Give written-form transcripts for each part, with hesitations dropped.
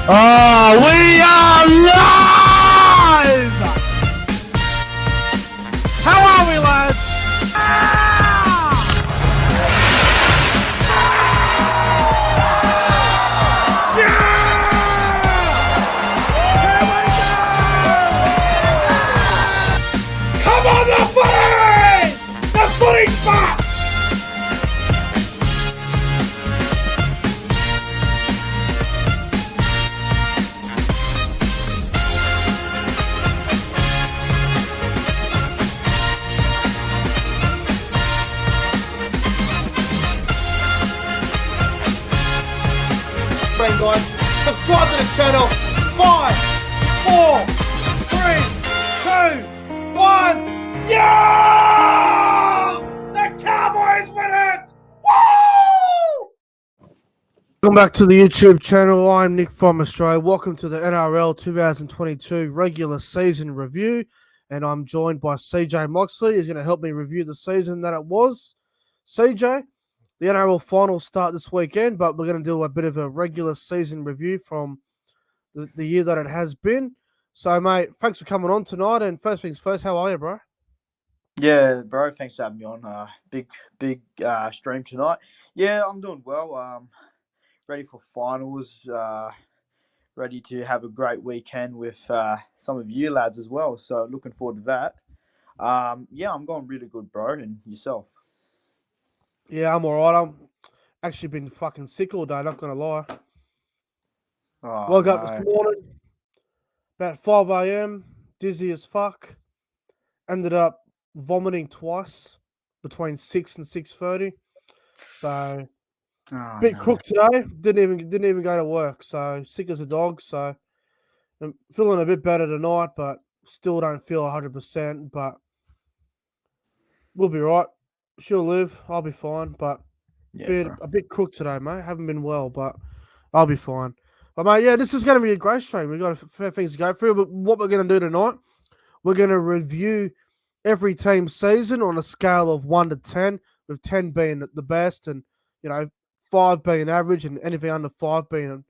Oh, we are live! How are we, lads? Come on, the footy! The footy's back! Guys, subscribe to the channel. 5, 4, 3, 2, 1. Yeah! The Cowboys win it! Woo! Welcome back to the YouTube channel. I'm Nick from Australia. Welcome to the NRL 2022 regular season review. And I'm joined by CJ Moxley. He's going to help me review the season that it was. CJ, the NRL finals start this weekend, but we're going to do a bit of a regular season review from the year that it has been. So, mate, thanks for coming on tonight. And first things first, how are you, bro? Yeah, bro. Thanks for having me on. Big stream tonight. Yeah, I'm doing well. Ready for finals. Ready to have a great weekend with some of you lads as well. So looking forward to that. Yeah, I'm going really good, bro. And yourself? Yeah, I'm all right. I'm actually been fucking sick all day, not going to lie. Oh, Woke up this morning, about 5 a.m., dizzy as fuck. Ended up vomiting twice between 6 and 6:30. So, bit crook today. Didn't even go to work. So, sick as a dog. So, I'm feeling a bit better tonight, but still don't feel 100%. But we'll be right. She'll live. I'll be fine. But a bit crook today, mate. Haven't been well, but I'll be fine. But, mate, yeah, this is going to be a great stream. We've got a fair things to go through. But what we're going to do tonight, we're going to review every team's season on a scale of 1 to 10, with 10 being the best and, 5 being average and anything under 5 being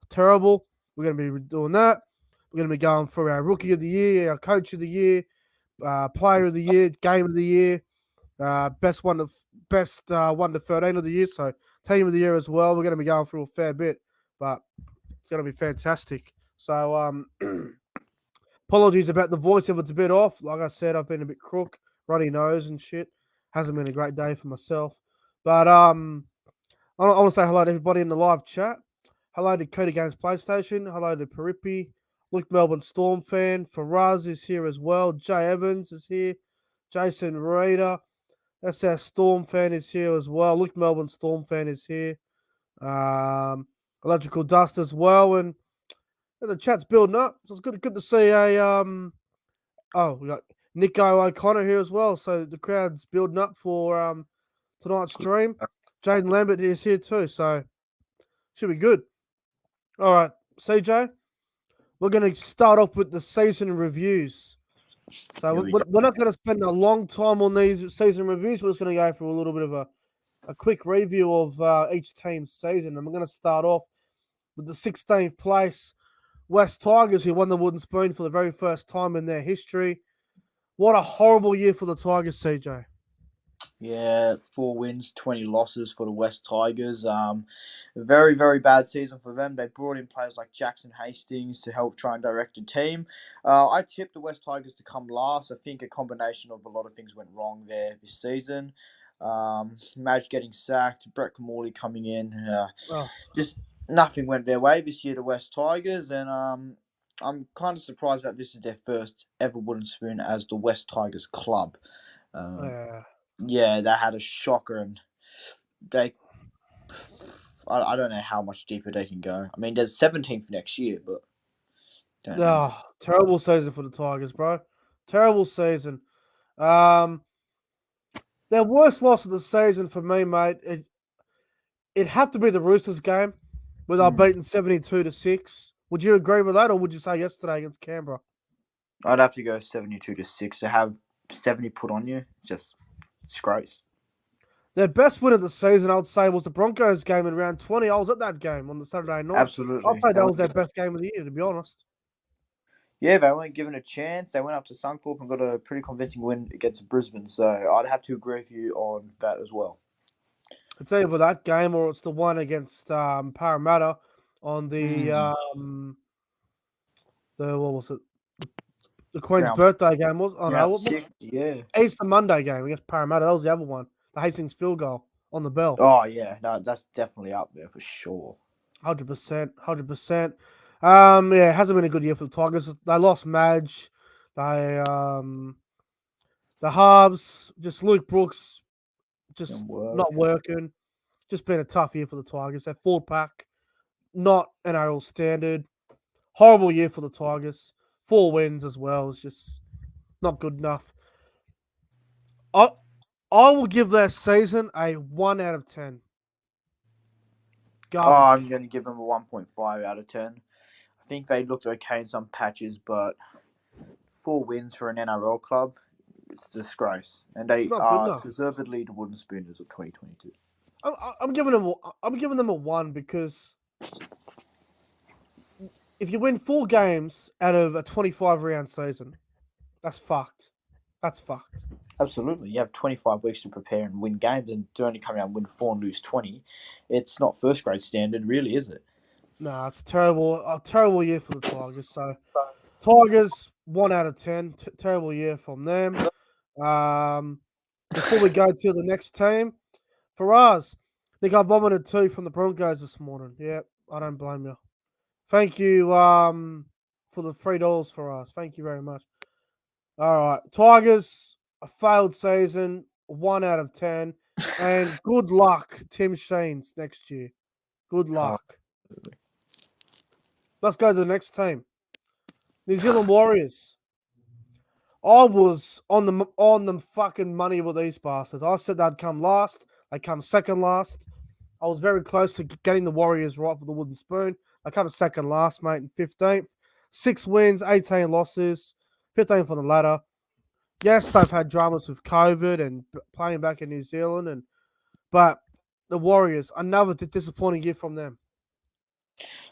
terrible. We're going to be doing that. We're going to be going through our Rookie of the Year, our Coach of the Year, Player of the Year, Game of the Year, best 1 to 13 of the year, so Team of the Year as well. We're going to be going through a fair bit, but it's going to be fantastic. So, apologies about the voice if it's a bit off. Like I said, I've been a bit crook, runny nose and shit. Hasn't been a great day for myself. But I want to say hello to everybody in the live chat. Hello to Cody Games PlayStation. Hello to Paripi. Luke Melbourne Storm fan. Faraz is here as well. Jay Evans is here. Jason Reader. That's our Storm fan is here as well. Luke Melbourne Storm fan is here. Electrical Dust as well. And the chat's building up. So it's good to see we got Nico O'Connor here as well. So the crowd's building up for tonight's stream. Jaden Lambert is here too, so should be good. All right, CJ, we're going to start off with the season reviews. So we're not going to spend a long time on these season reviews. We're just going to go through a little bit of a quick review of each team's season. And we're going to start off with the 16th place West Tigers, who won the Wooden Spoon for the very first time in their history. What a horrible year for the Tigers, CJ. Yeah, 4 wins, 20 losses for the West Tigers. A very, very bad season for them. They brought in players like Jackson Hastings to help try and direct the team. I tipped the West Tigers to come last. I think a combination of a lot of things went wrong there this season. Madge getting sacked, Brett Camorley coming in. Just nothing went their way this year, the West Tigers. And I'm kind of surprised that this is their first ever Wooden Spoon as the West Tigers club. Yeah, they had a shocker, and I don't know how much deeper they can go. I mean, there's 17th next year, but terrible season for the Tigers, bro. Terrible season. Their worst loss of the season for me, mate. It'd have to be the Roosters game, where they're beaten 72-6. Would you agree with that, or would you say yesterday against Canberra? I'd have to go 72-6. To have 70 put on you, just disgrace. Their best win of the season, I would say, was the Broncos game in round 20. I was at that game on the Saturday night. I'd Absolutely. say that was their best game of the year, to be honest. Yeah, they weren't given a chance. They went up to Suncorp and got a pretty convincing win against Brisbane. So I'd have to agree with you on that as well. It's either that game or it's the one against Parramatta on the what was it? The Queen's Round, birthday game was. Oh no, round 6, yeah. Easter Monday game against Parramatta. That was the other one. The Hastings field goal on the bell. Oh, yeah. No, that's definitely up there for sure. 100%. 100%. Yeah, it hasn't been a good year for the Tigers. They lost Madge. They the halves, just Luke Brooks, just Didn't work. not working. Just been a tough year for the Tigers. Their forward pack, not NRL standard. Horrible year for the Tigers. 4 wins as well. It's just not good enough. I will give their season a 1 out of 10. Oh, Garbage. I'm going to give them a 1.5 out of 10. I think they looked okay in some patches, but 4 wins for an NRL club, it's a disgrace. And they It's not good are enough. deservedly the Wooden Spooners of 2022. I'm giving them a 1 because if you win 4 games out of a 25 round season, that's fucked. That's fucked. Absolutely. You have 25 weeks to prepare and win games, and to only come out and win 4 and lose 20. It's not first grade standard, really, is it? Nah, it's a terrible year for the Tigers. So, Tigers 1 out of 10. Terrible year from them. Before we go to the next team, for us, I think I vomited 2 from the Broncos this morning. Yeah, I don't blame you. Thank you for the $3 for us. Thank you very much. All right, Tigers, a failed season, 1 out of 10, and good luck, Tim Sheens next year. Good luck. Let's go to the next team, New Zealand Warriors. I was on the fucking money with these bastards. I said they'd come last. They come second last. I was very close to getting the Warriors right for the wooden spoon. They come second last, mate, in 15th. 6 wins, 18 losses, 15 for the ladder. Yes, they've had dramas with COVID and playing back in New Zealand, but the Warriors, another disappointing year from them.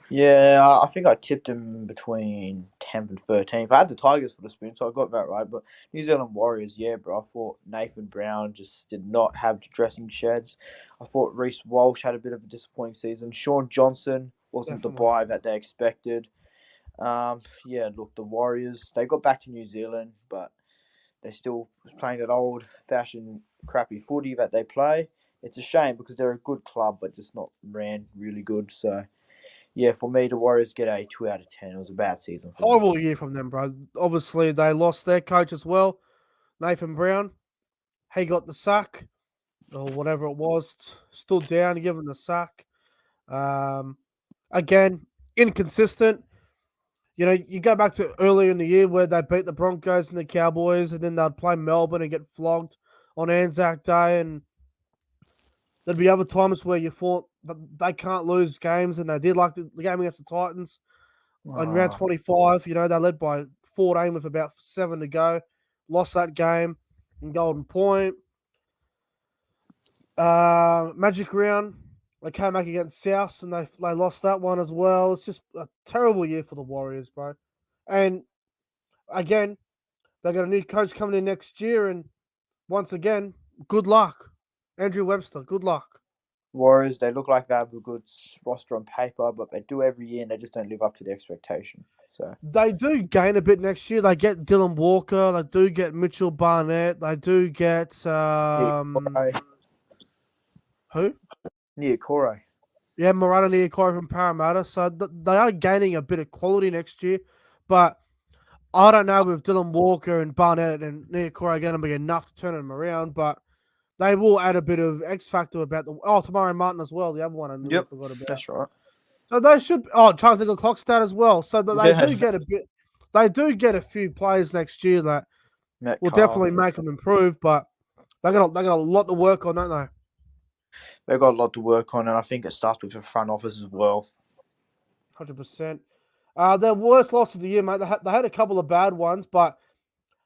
Yeah, I think I tipped them between 10th and 13th. I had the Tigers for the spoon, so I got that right. But New Zealand Warriors, yeah, bro. I thought Nathan Brown just did not have dressing sheds. I thought Reece Walsh had a bit of a disappointing season. Sean Johnson wasn't the Definitely. buy that they expected. Yeah, look, the Warriors, they got back to New Zealand, but they still was playing that old-fashioned crappy footy that they play. It's a shame because they're a good club, but just not ran really good. So, yeah, for me, the Warriors get a 2 out of 10. It was a bad season for them. Horrible year from them, bro. Obviously, they lost their coach as well, Nathan Brown. He got the sack, or whatever it was, stood down, given the sack. Again, inconsistent. You know, you go back to earlier in the year where they beat the Broncos and the Cowboys, and then they'd play Melbourne and get flogged on Anzac Day, and there'd be other times where you thought that they can't lose games, and they did, like the game against the Titans on round 25. You know, they led by 14 with about 7 to go, lost that game in Golden Point. Magic round, they came back against South and they lost that one as well. It's just a terrible year for the Warriors, bro. And again, they got a new coach coming in next year, and once again, good luck, Andrew Webster. Good luck. Warriors, they look like they have a good roster on paper, but they do every year and they just don't live up to the expectation. So They do gain a bit next year. They get Dylan Walker. They do get Mitchell Barnett. They do get who? Near Corey. Yeah, Morata Niokore from Parramatta. So they are gaining a bit of quality next year. But I don't know if Dylan Walker and Barnett and Niokore are going to be enough to turn them around. But they will add a bit of X factor about the. Oh, Tamari Martin as well, the other one I nearly forgot about. That's right. So they should. Oh, Charles Nickel Clockstad as well. So that they Yeah. do get a bit. They do get a few players next year that will definitely make them improve. But they got a lot to work on, don't they? They've got a lot to work on, and I think it starts with the front office as well. 100%. Their worst loss of the year, mate. They had a couple of bad ones, but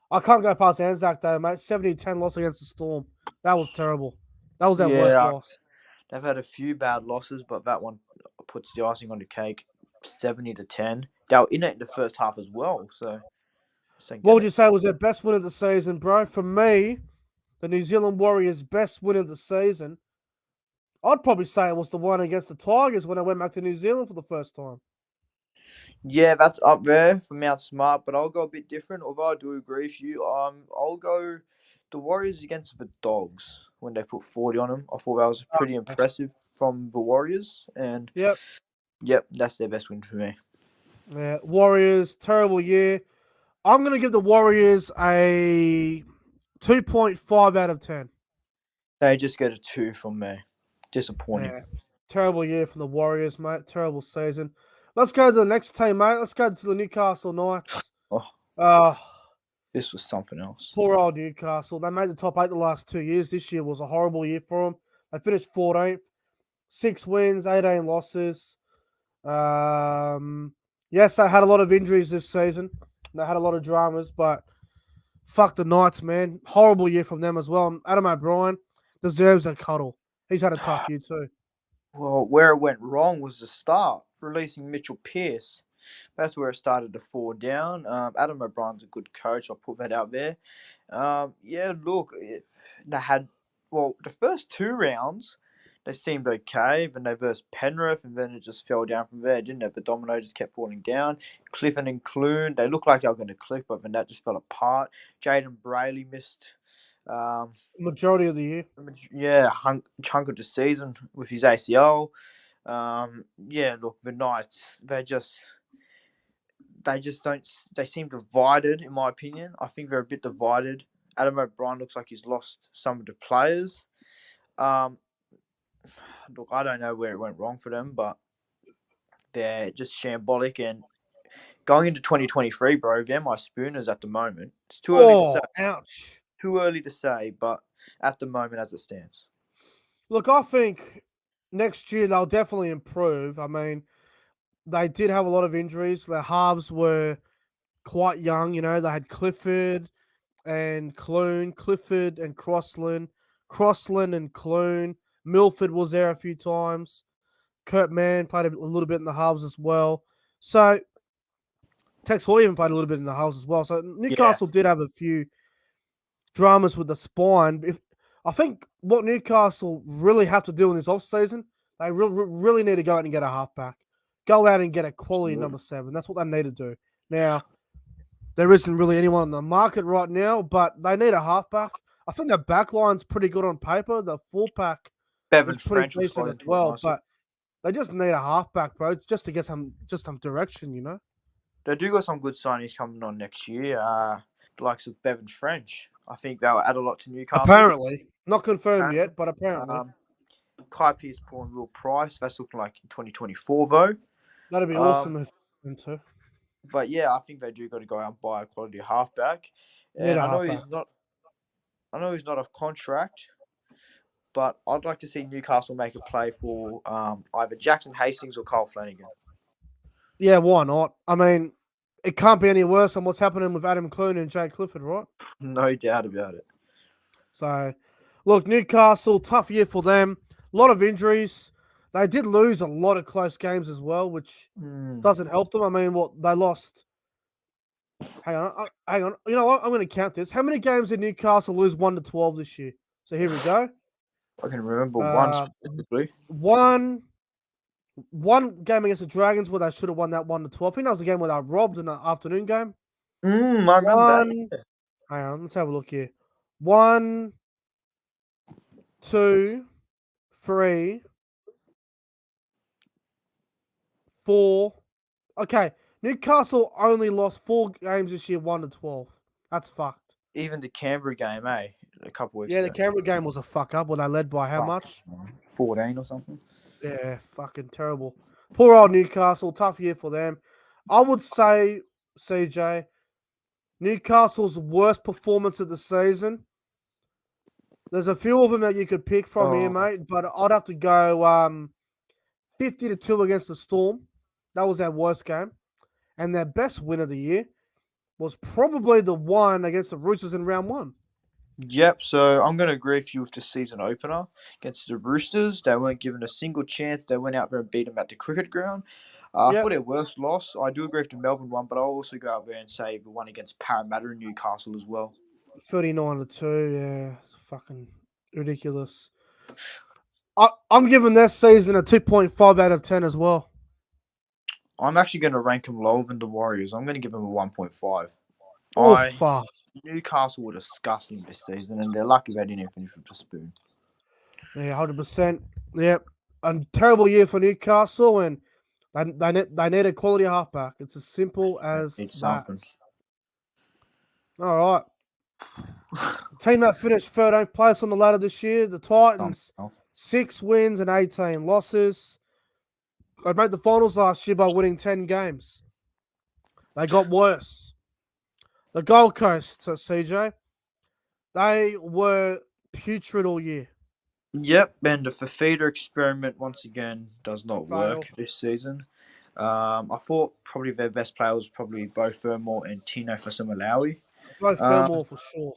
I can't go past Anzac Day, mate. 70-10 loss against the Storm. That was terrible. That was their worst Yeah, loss. they've had a few bad losses, but that one puts the icing on the cake. 70-10. They were in it in the first half as well, so just don't What get would it. you say was their best win of the season, bro? For me, the New Zealand Warriors' best win of the season, I'd probably say it was the one against the Tigers when I went back to New Zealand for the first time. Yeah, that's up there for Mount Smart, but I'll go a bit different. Although I do agree with you, I'll go the Warriors against the Dogs when they put 40 on them. I thought that was pretty impressive from the Warriors, and Yep. yep, that's their best win for me. Yeah. Warriors, terrible year. I'm going to give the Warriors a 2.5 out of 10. They just get a 2 from me. Disappointing. Yeah. Terrible year from the Warriors, mate. Terrible season. Let's go to the next team, mate. Let's go to the Newcastle Knights. Oh, Uh, this was something else. Poor old Newcastle. They made the top 8 the last 2 years. This year was a horrible year for them. They finished 14th. 6 wins, 18 losses. Yes, they had a lot of injuries this season. They had a lot of dramas, but fuck the Knights, man. Horrible year from them as well. And Adam O'Brien deserves a cuddle. He's had a tough year too. Well, where it went wrong was the start, releasing Mitchell Pearce. That's where it started to fall down. Adam O'Brien's a good coach. I'll put that out there. Yeah, look, they had, well, the first 2 rounds, they seemed okay. Then they versed Penrith, and then it just fell down from there, didn't it? The domino just kept falling down. Clifton and Clune, they looked like they were going to click, but then that just fell apart. Jaden Brayley missed, um, Majority of the year. yeah, a chunk of the season with his ACL. Yeah, look, the Knights, they just don't. They seem divided, in my opinion. I think they're a bit divided. Adam O'Brien looks like he's lost some of the players. Um, Look, I don't know where it went wrong for them, but they're just shambolic. And going into 2023, bro, they're my spooners at the moment. It's too early to say. Oh, ouch. Too early to say, but at the moment, as it stands. Look, I think next year they'll definitely improve. I mean, they did have a lot of injuries. Their halves were quite young. You know, they had Clifford and Clune, Clifford and Crossland and Clune. Milford was there a few times. Kurt Mann played a little bit in the halves as well. So Tex Hoy even played a little bit in the halves as well. So Yeah, Newcastle did have a few dramas with the spine. I think what Newcastle really have to do in this off season, they really need to go out and get a halfback. Go out and get a quality absolutely. number 7. That's what they need to do. Now, there isn't really anyone on the market right now, but they need a halfback. I think the back line's pretty good on paper. The fullback is Bevan pretty French will decent slide as into it well, nicely. but they just need a halfback, bro. It's just to get some direction, you know. They do got some good signings coming on next year. The likes of Bevan French. I think they'll add a lot to Newcastle. Apparently, not confirmed Apparently. yet, but apparently Kai Pearce Paul and Will Price. That's looking like in 2024 though. that'd be Um, awesome if them too. but yeah, I think they do got to go out and buy a quality halfback. Need And a I know halfback. he's not. I know he's not off contract, but I'd like to see Newcastle make a play for either Jackson Hastings or Kyle Flanagan. Yeah, why not? I mean, it can't be any worse than what's happening with Adam Clune and Jay Clifford, right? No doubt about it. So, look, Newcastle, tough year for them. A lot of injuries. They did lose a lot of close games as well, which doesn't help them. I mean, what they lost. Hang on. You know what? I'm going to count this. How many games did Newcastle lose 1-12 this year? So here we go. I can remember one Uh, specifically. one game against the Dragons where they should have won that 1-12. I think that was the game where they were robbed in the afternoon game. I remember that. One. Hang on. Let's have a look here. 1, 2, 3, 4. Okay, Newcastle only lost 4 games this year, 1-12. That's fucked. Even the Canberra game, a couple weeks Yeah, the ago. Canberra game was a fuck up. Were they led by how much? 14 or something. Yeah, fucking terrible. Poor old Newcastle. Tough year for them. I would say, CJ, Newcastle's worst performance of the season. There's a few of them that you could pick from here, mate, but I'd have to go 50-2 against the Storm. That was their worst game. And their best win of the year was probably the one against the Roosters in round 1. Yep, so I'm going to agree with you with the season opener against the Roosters. They weren't given a single chance. They went out there and beat them at the cricket ground. For Yep, their worst loss, I do agree with the Melbourne one, but I'll also go out there and say the one against Parramatta and Newcastle as well. 39-2. Yeah, fucking ridiculous. I'm giving this season a 2.5 out of 10 as well. I'm actually going to rank them lower than the Warriors. I'm going to give them a 1.5. Oh, I fuck. Newcastle were disgusting this season, and they're lucky they didn't finish with the spoon. Yeah, 100%. Yep. A terrible year for Newcastle, and they need a quality halfback. It's as simple as It's that. something. All right. The team that finished 13th place on the ladder this year, the Titans, Something. 6 wins and 18 losses. They made the finals last year by winning 10 games. They got worse. The Gold Coast, CJ, they were putrid all year. Yep, and the Fafita experiment once again does not Fail. work this season. I thought probably their best player was probably Bo Fermor and Tino Fasamalawi. Both Uh, Fillmore for sure.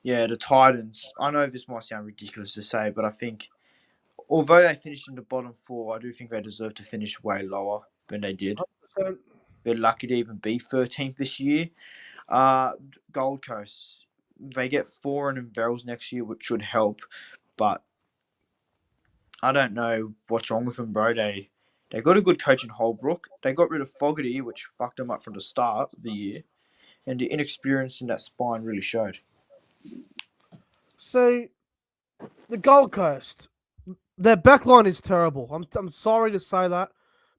yeah, the Titans. I know this might sound ridiculous to say, but I think although they finished in the bottom four, I do think they deserve to finish way lower than they did. 100%. They're lucky to even be 13th this year. Uh, Gold Coast, they get Foreign and Verrills next year, which should help, but I don't know what's wrong with them, bro. They got a good coach in Holbrook. They got rid of Fogarty, which fucked them up from the start of the year, and the inexperience in that spine really showed. See, the Gold Coast, their backline is terrible. I'm sorry to say that,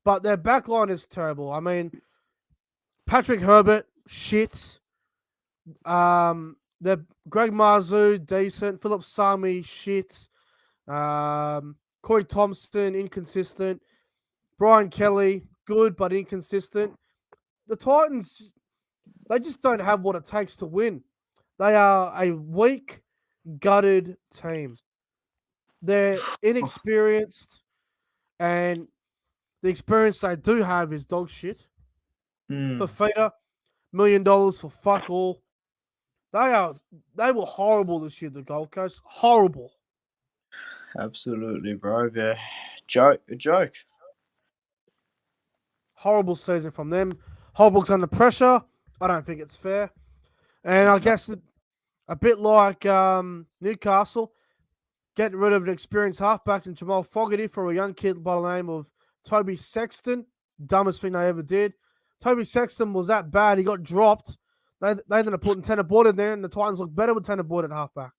but their backline is terrible. I mean, Patrick Herbert, shit. The Greg Marzu, decent. Philip Sami, shit. Corey Thompson, inconsistent. Brian Kelly, good but inconsistent. The Titans, they just don't have what it takes to win. They are a weak, gutted team. They're inexperienced, and the experience they do have is dog shit. For Mm, Fafita, $1 million for fuck all. They were horrible this year, the Gold Coast. Horrible. absolutely, bro. They're a joke. Horrible season from them. Holbrook's under pressure. I don't think it's fair. And I No. guess a bit like Newcastle, getting rid of an experienced halfback in Jamal Fogarty for a young kid by the name of Toby Sexton. Dumbest thing they ever did. Toby Sexton was that bad. He got dropped. They ended up putting Tanner Boyd in there, and the Titans look better with Tanner Boyd at halfback.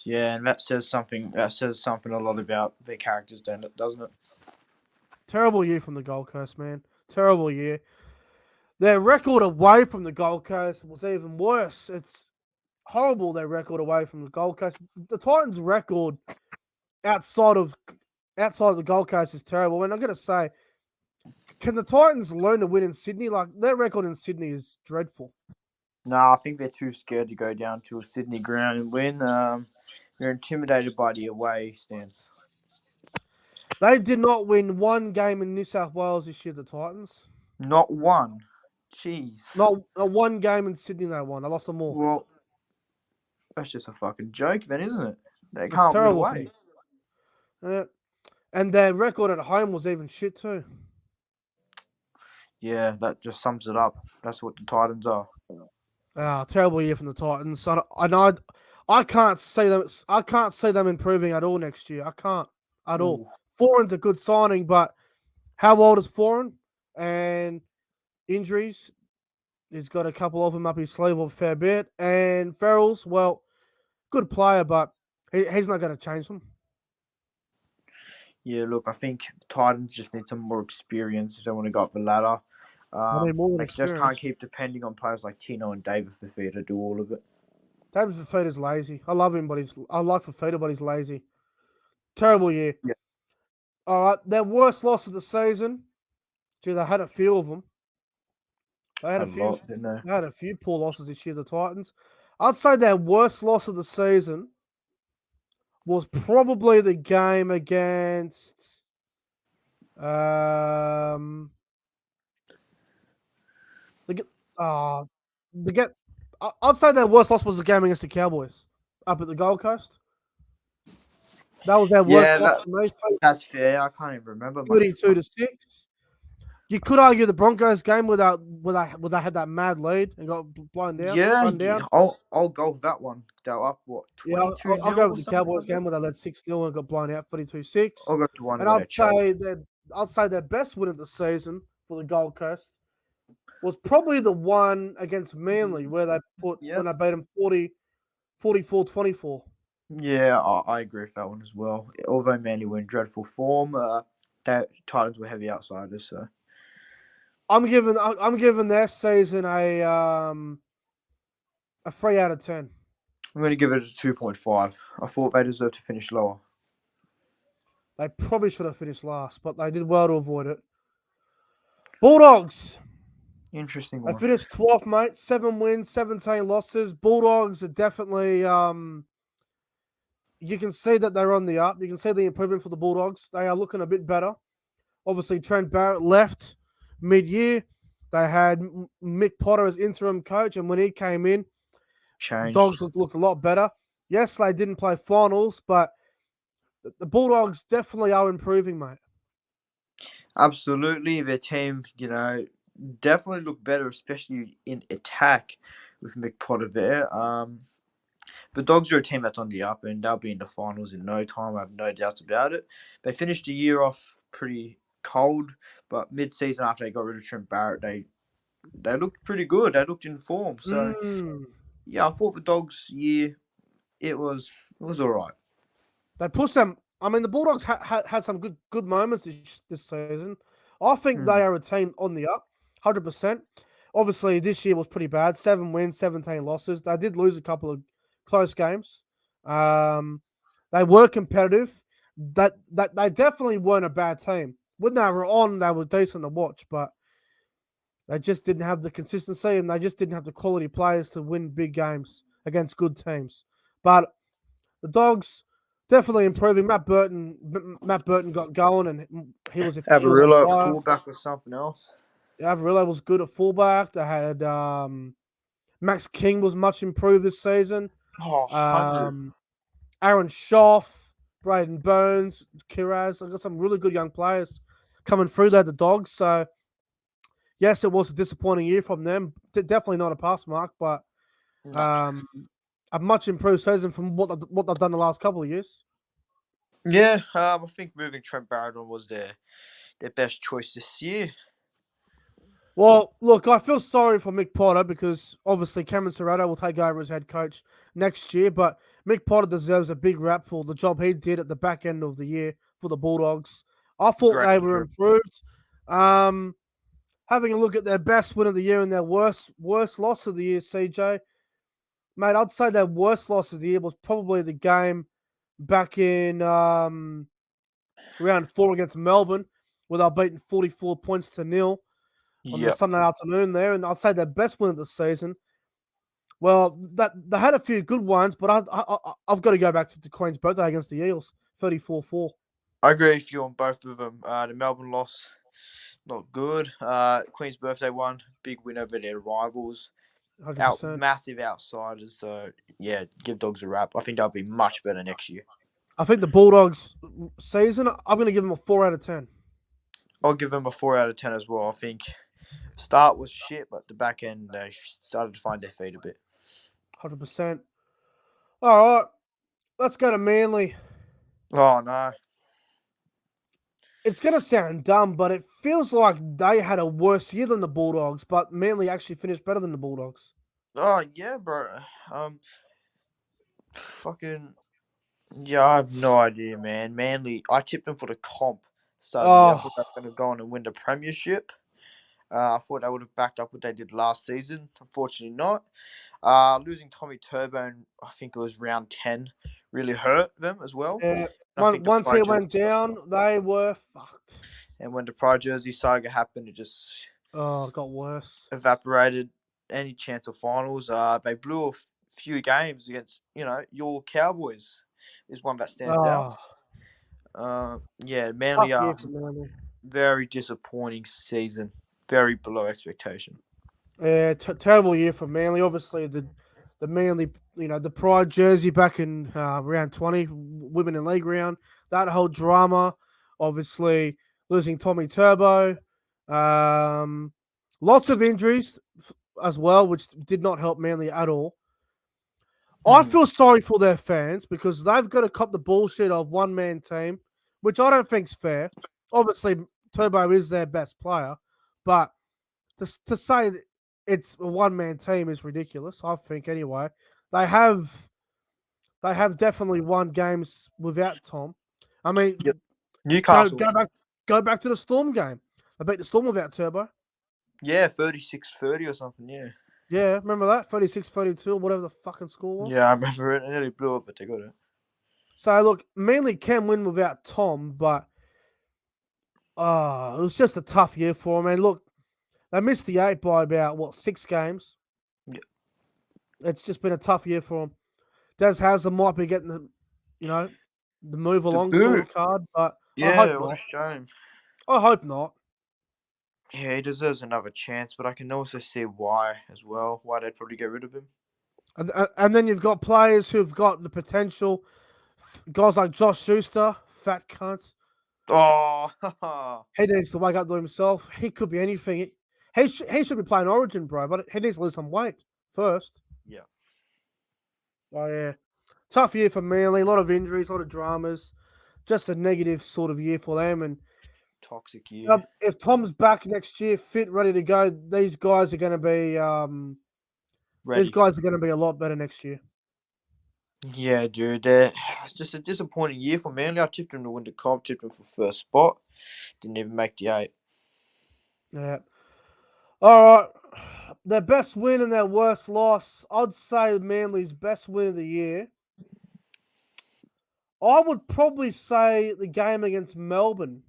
Yeah, and that says something. That says something a lot about their characters, doesn't it? Terrible year from the Gold Coast, man. Terrible year. Their record away from the Gold Coast was even worse. It's horrible, their record away from the Gold Coast. The Titans' record outside of the Gold Coast is terrible. And I'm gonna say, can the Titans learn to win in Sydney? Like their record in Sydney is dreadful. No, I think they're too scared to go down to a Sydney ground and win. They're intimidated by the away stance. They did not win one game in New South Wales this year, the Titans. Not one. Jeez. Not one game in Sydney they won. They lost them all. Well, that's just a fucking joke, then, isn't it? They It's can't win terrible from away. them. Yeah. And their record at home was even shit too. Yeah, that just sums it up. That's what the Titans are. Terrible year from the Titans. I know I can't see them. I can't see them improving at all next year. I can't at all. Ooh. Foreign's a good signing, but how old is Foreign? And injuries. He's got a couple of them up his sleeve a fair bit. And Ferrell's, well, good player, but he's not going to change them. Yeah, look, I think Titans just need some more experience. They want to go up the ladder. I need more than They just can't experience. keep depending on players like Tino and David Fafita to do all of it. David Fafita's lazy. I love him, but I like Fafita, but he's lazy. Terrible year. Yeah. All right, their worst loss of the season. Gee, they had a few of them. They had A a few. lot, didn't they? They had a few poor losses this year. The Titans. I'd say their worst loss of the season was probably the game against the get the get I'd say their worst loss was the game against the Cowboys up at the Gold Coast. That was their worst Yeah, loss for me. that's fair. I can't even remember much. 32-6. You could argue the Broncos game where they had that mad lead and got blown down, Yeah, run down. yeah, I'll go with that one. They're up what Yeah, 22 I'll nil go with or the something Cowboys like that. game where they led 6-0 and got blown out 32-6. I'll go to one And where they choked. I'd say their best win of the season for the Gold Coast was probably the one against Manly where they Yeah, when they beat them 44-24. yeah, I agree with that one as well. Although Manly were in dreadful form, the Titans were heavy outsiders. So I'm giving their season a 3 out of 10. I'm going to give it a 2.5. I thought they deserved to finish lower. They probably should have finished last, but they did well to avoid it. Bulldogs. Interesting They one. finished 12th, mate. 7 wins, 17 losses. Bulldogs are definitely. You can see that they're on the up. You can see the improvement for the Bulldogs. They are looking a bit better. Obviously, Trent Barrett left mid-year. They had Mick Potter as interim coach, and when he came in, the Changed. Dogs looked a lot better. Yes, they didn't play finals, but the Bulldogs definitely are improving, mate. Absolutely, their team, definitely look better, especially in attack with Mick Potter there. The Dogs are a team that's on the up, and they'll be in the finals in no time. I have no doubts about it. They finished the year off pretty cold, but mid-season after they got rid of Trent Barrett, they looked pretty good. They looked in form. So Mm. yeah, I thought the Dogs' year it was all right. They pushed them. I mean, the Bulldogs had some good moments this season. I think Hmm. they are a team on the up, 100%. Obviously, this year was pretty bad. 7 wins, 17 losses. They did lose a couple of close games. They were competitive. That they definitely weren't a bad team. When they were on, they were decent to watch, but they just didn't have the consistency and they just didn't have the quality players to win big games against good teams. But the Dogs definitely improving. Matt Burton got going and he was on Avarillo at fire. fullback was something else. Averillo was good at fullback. They had Max King was much improved this season. Oh, 100. Um, Aaron Schaff, Braden Burns, Kiraz. I got some really good young players coming through there, the Dogs. So yes, it was a disappointing year from them. Definitely not a pass mark, but No. um, a much improved season from what they've done the last couple of years. Yeah, I think moving Trent Barrett on was their best choice this year. Well, look, I feel sorry for Mick Potter because obviously Cameron Serrato will take over as head coach next year, but Mick Potter deserves a big rap for the job he did at the back end of the year for the Bulldogs. I thought Great they were job. improved. Having a look at their best win of the year and their worst loss of the year, CJ, mate, I'd say their worst loss of the year was probably the game back in round 4 against Melbourne, where they were beaten 44 points to nil on the Yep. Sunday afternoon there, and I'd say their best win of the season. Well, that they had a few good ones, but I've got to go back to the Queen's birthday against the Eels, 34-4. I agree with you on both of them. The Melbourne loss, not good. Queen's birthday one, big win over their rivals. 100%. Massive outsiders. So yeah, give Dogs a wrap. I think they'll be much better next year. I think the Bulldogs season, I'm going to give them a 4 out of 10. I'll give them a 4 out of 10 as well. I think start was shit, but the back end they started to find their feet a bit. 100%. All right, let's go to Manly. Oh no. It's going to sound dumb, but it feels like they had a worse year than the Bulldogs, but Manly actually finished better than the Bulldogs. Oh yeah, bro. Fucking yeah. I have no idea, man. Manly. I tipped them for the comp. Start of the year. I Oh, thought they were going to go on and win the premiership. I thought they would have backed up what they did last season. Unfortunately, not. Losing Tommy Turbo, I think it was round 10, really hurt them as well. yeah. And I think the Once he Pride went Jersey, down, they were fucked. and when the Pride Jersey saga happened, it just Oh, it got worse. evaporated any chance of finals. They blew a few games against, your Cowboys is one that stands out. Oh, Yeah, tough Manly year are for Manly. very disappointing season, very below expectation. Yeah, terrible year for Manly. Obviously, the Manly, the Pride jersey back in round 20, women in league round. That whole drama, obviously losing Tommy Turbo, lots of injuries as well, which did not help Manly at all. I Mm. feel sorry for their fans because they've got to cop the bullshit of one man team, which I don't think's fair. Obviously, Turbo is their best player, but to say it's a one man team is ridiculous. I think anyway. They have they have definitely won games without Tom. I Yep. mean, go Newcastle. go back go back to the Storm game. They beat the Storm without Turbo. Yeah, 36-30 or something. Yeah. Yeah, remember that 36-32, whatever the fucking score was. Yeah, I remember it. It nearly blew up, but they got it. So look, Manly can win without Tom, but it was just a tough year for them. And look, they missed the eight by about 6 games. Yeah. It's just been a tough year for them. Des Hasler might be getting the move The along sort boot. of card, but I hope Yeah, what a not. shame. I hope not. Yeah, he deserves another chance, but I can also see why as well. Why they'd probably get rid of him. And then you've got players who've got the potential. Guys like Josh Schuster, fat cunt. Oh, He needs to wake up to himself. He could be anything. He should be playing Origin, bro, but he needs to lose some weight first. yeah. Oh, yeah. Tough year for Manly. A lot of injuries, a lot of dramas. Just a negative sort of year for them. And Toxic year. if Tom's back next year, fit, ready to go, these guys are going to be Ready. a lot better next year. Yeah, dude. It's just a disappointing year for Manly. I tipped him to win the comp, tipped him for first spot. Didn't even make the 8. Yeah. All right. Their best win and their worst loss. I'd say Manly's best win of the year. I would probably say the game against Melbourne,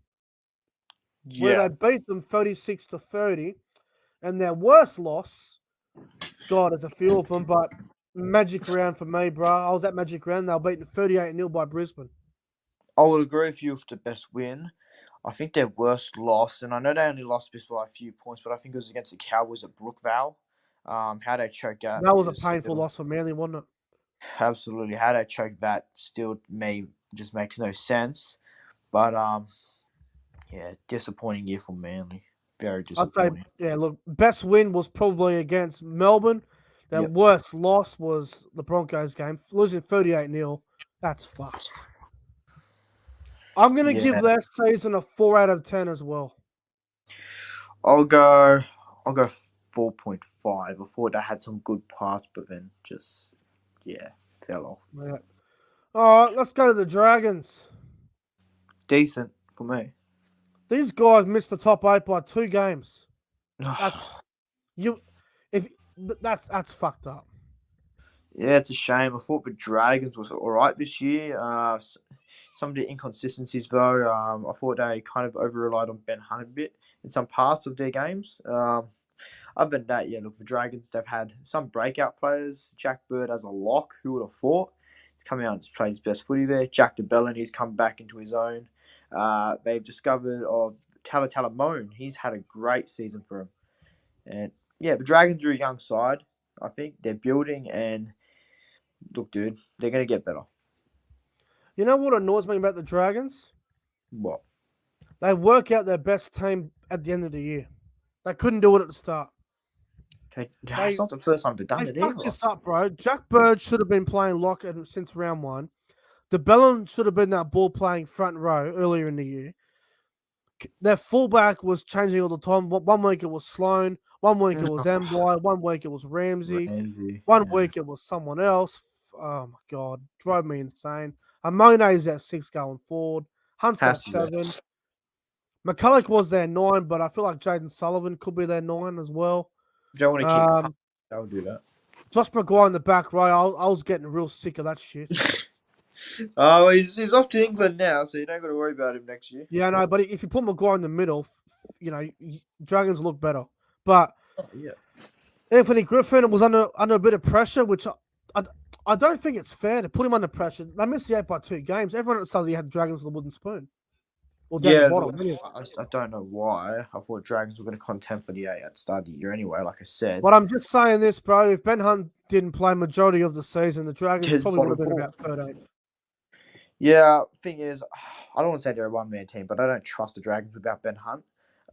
where Yeah. they beat them 36-30. And their worst loss, God, it's a few of them, but Magic round for me, bro. I was at Magic round. They were beaten 38-0 by Brisbane. I will agree with you with the best win. I think their worst loss, and I know they only lost this by a few points, but I think it was against the Cowboys at Brookvale. How they choked out That was a is painful still loss for Manly, wasn't it? absolutely how they choked that still may just makes no sense. But yeah, disappointing year for Manly. Very I'd say, disappointing. yeah, look, best win was probably against Melbourne. Their Yep. worst loss was the Broncos game, losing 38-0. That's fucked. I'm going to give Yeah. their season a 4 out of 10 as well. I'll go 4.5. I thought they had some good parts, but then just fell off. Yeah. All right, let's go to the Dragons. Decent for me. These guys missed the top 8 by 2 games. That's that's fucked up. Yeah, it's a shame. I thought the Dragons was all right this year. Some of the inconsistencies, though, I thought they kind of over-relied on Ben Hunt a bit in some parts of their games. Other than that, yeah, look, the Dragons, they've had some breakout players. Jack Bird as a lock, who would have thought? He's come out and played his best footy there. Jack DeBellin, he's come back into his own. They've discovered of Tala Moan. He's had a great season for him. And, yeah, the Dragons are a young side. I think they're building and look, dude, they're going to get better. You know what annoys me about the Dragons? What? They work out their best team at the end of the year. They couldn't do it at the start. It's not the first time they've done They it fucked either. this up, bro. Jack Bird should have been playing lock since round 1. DeBellin should have been that ball playing front row earlier in the year. Their fullback was changing all the time. 1 week it was Sloan, 1 week it was Mby, 1 week it was Ramsey, 1 week it was someone else. Oh my god, drove me insane. Amone's at 6 going forward. Hunt's at 7. McCulloch was their 9, but I feel like Jaden Sullivan could be their 9 as well. If you don't want to keep I'll do that. Josh McGuire in the back row, I was getting real sick of that shit. Oh, he's off to England now, so you don't got to worry about him next year. Yeah, no, but if you put McGuire in the middle, Dragons look better. But Anthony Griffin was under a bit of pressure, which I don't think it's fair to put him under pressure. They missed the 8 by 2 games. Everyone at the start of the year had Dragons with a wooden spoon. or down the Yeah, bottom. look, Anyway. I don't know why. I thought Dragons were going to contend for the 8 at the start of the year anyway, like I said. But I'm just saying this, bro. If Ben Hunt didn't play majority of the season, the Dragons His probably would have bottom been 4. about 13th. Yeah, thing is, I don't want to say they're a one-man team, but I don't trust the Dragons without Ben Hunt.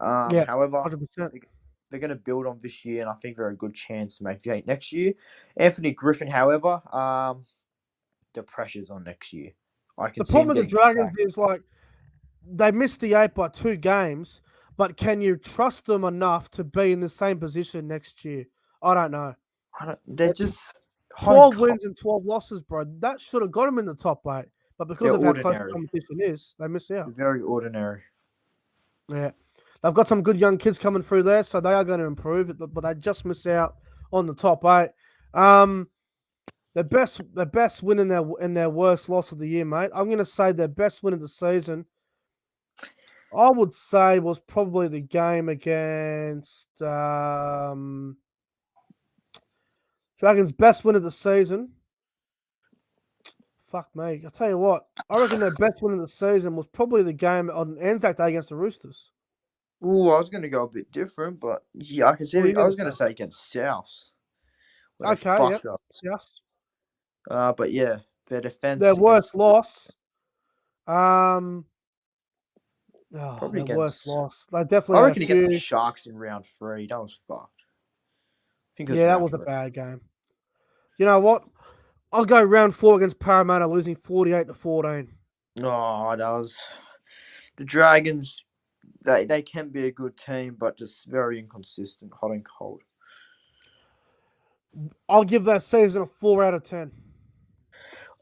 Yeah, However, 100%. they're going to build on this year, and I think they're a good chance to make the 8 next year. Anthony Griffin, however, the pressure's on next year. I can The see him problem with getting the Dragons sacked. is like they missed the 8 by 2 games, but can you trust them enough to be in the same position next year? I don't know. They're It's just 12 wins and 12 losses, bro. That should have got them in the top 8. But because they're of how close the ordinary, competition is, they miss out. very ordinary. Yeah. They've got some good young kids coming through there, so they are going to improve, but they just miss out on the top 8. The best win in their worst loss of the year, mate. I'm going to say their best win of the season, I would say, was probably the game against Dragons' best win of the season. Fuck me. I'll tell you what. I reckon their best win of the season was probably the game on Anzac Day against the Roosters. Ooh, I was going to go a bit different, but yeah, I can see. What are you I going was to going to say? say against Souths, where they Okay, yep. fucked up. Yes. But yeah, their Their defense worst against loss. probably Their worst against. loss. They I definitely had a reckon against the few. Sharks in round 3, that was fucked. I think it was Yeah, that round was a 3. bad game. You know what? I'll go round 4 against Parramatta, losing 48-14. Oh, that was the Dragons. They can be a good team, but just very inconsistent, hot and cold. I'll give that season a 4 out of 10.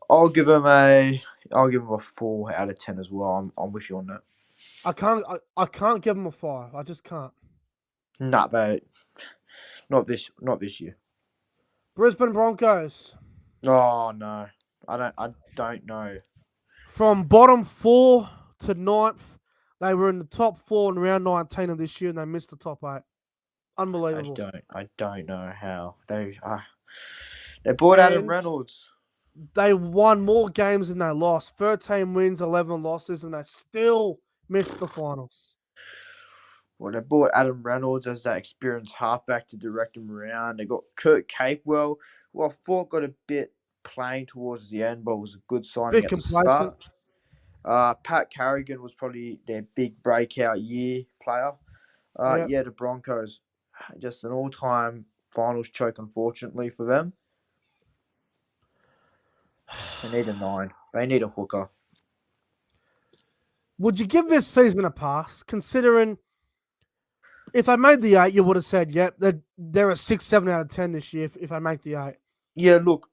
I'll give them a 4 out of 10 as well. I'm with you on that. I can't give them a 5. I just can't. Not bad. Not this year. Brisbane Broncos. Oh no, I don't know. From bottom 4 to 9th, they were in the top 4 in round 19 of this year, and they missed the top 8. Unbelievable. I don't know how they bought Adam And Reynolds. they won more games than they lost. 13 wins, 11 losses, and they still missed the finals. Well, they bought Adam Reynolds as that experienced halfback to direct him around. They got Kurt Capewell, who I thought got a bit plain towards the end, but was a good signing Bit at the complacent. start. Pat Carrigan was probably their big breakout year player. Yeah. Yeah, the Broncos, just an all-time finals choke, unfortunately for them. They need a 9. They need a hooker. Would you give this season a pass, considering if I made the 8, you would have said, yep, they're a 6, 7 out of 10 this year if I make the 8. Yeah, look,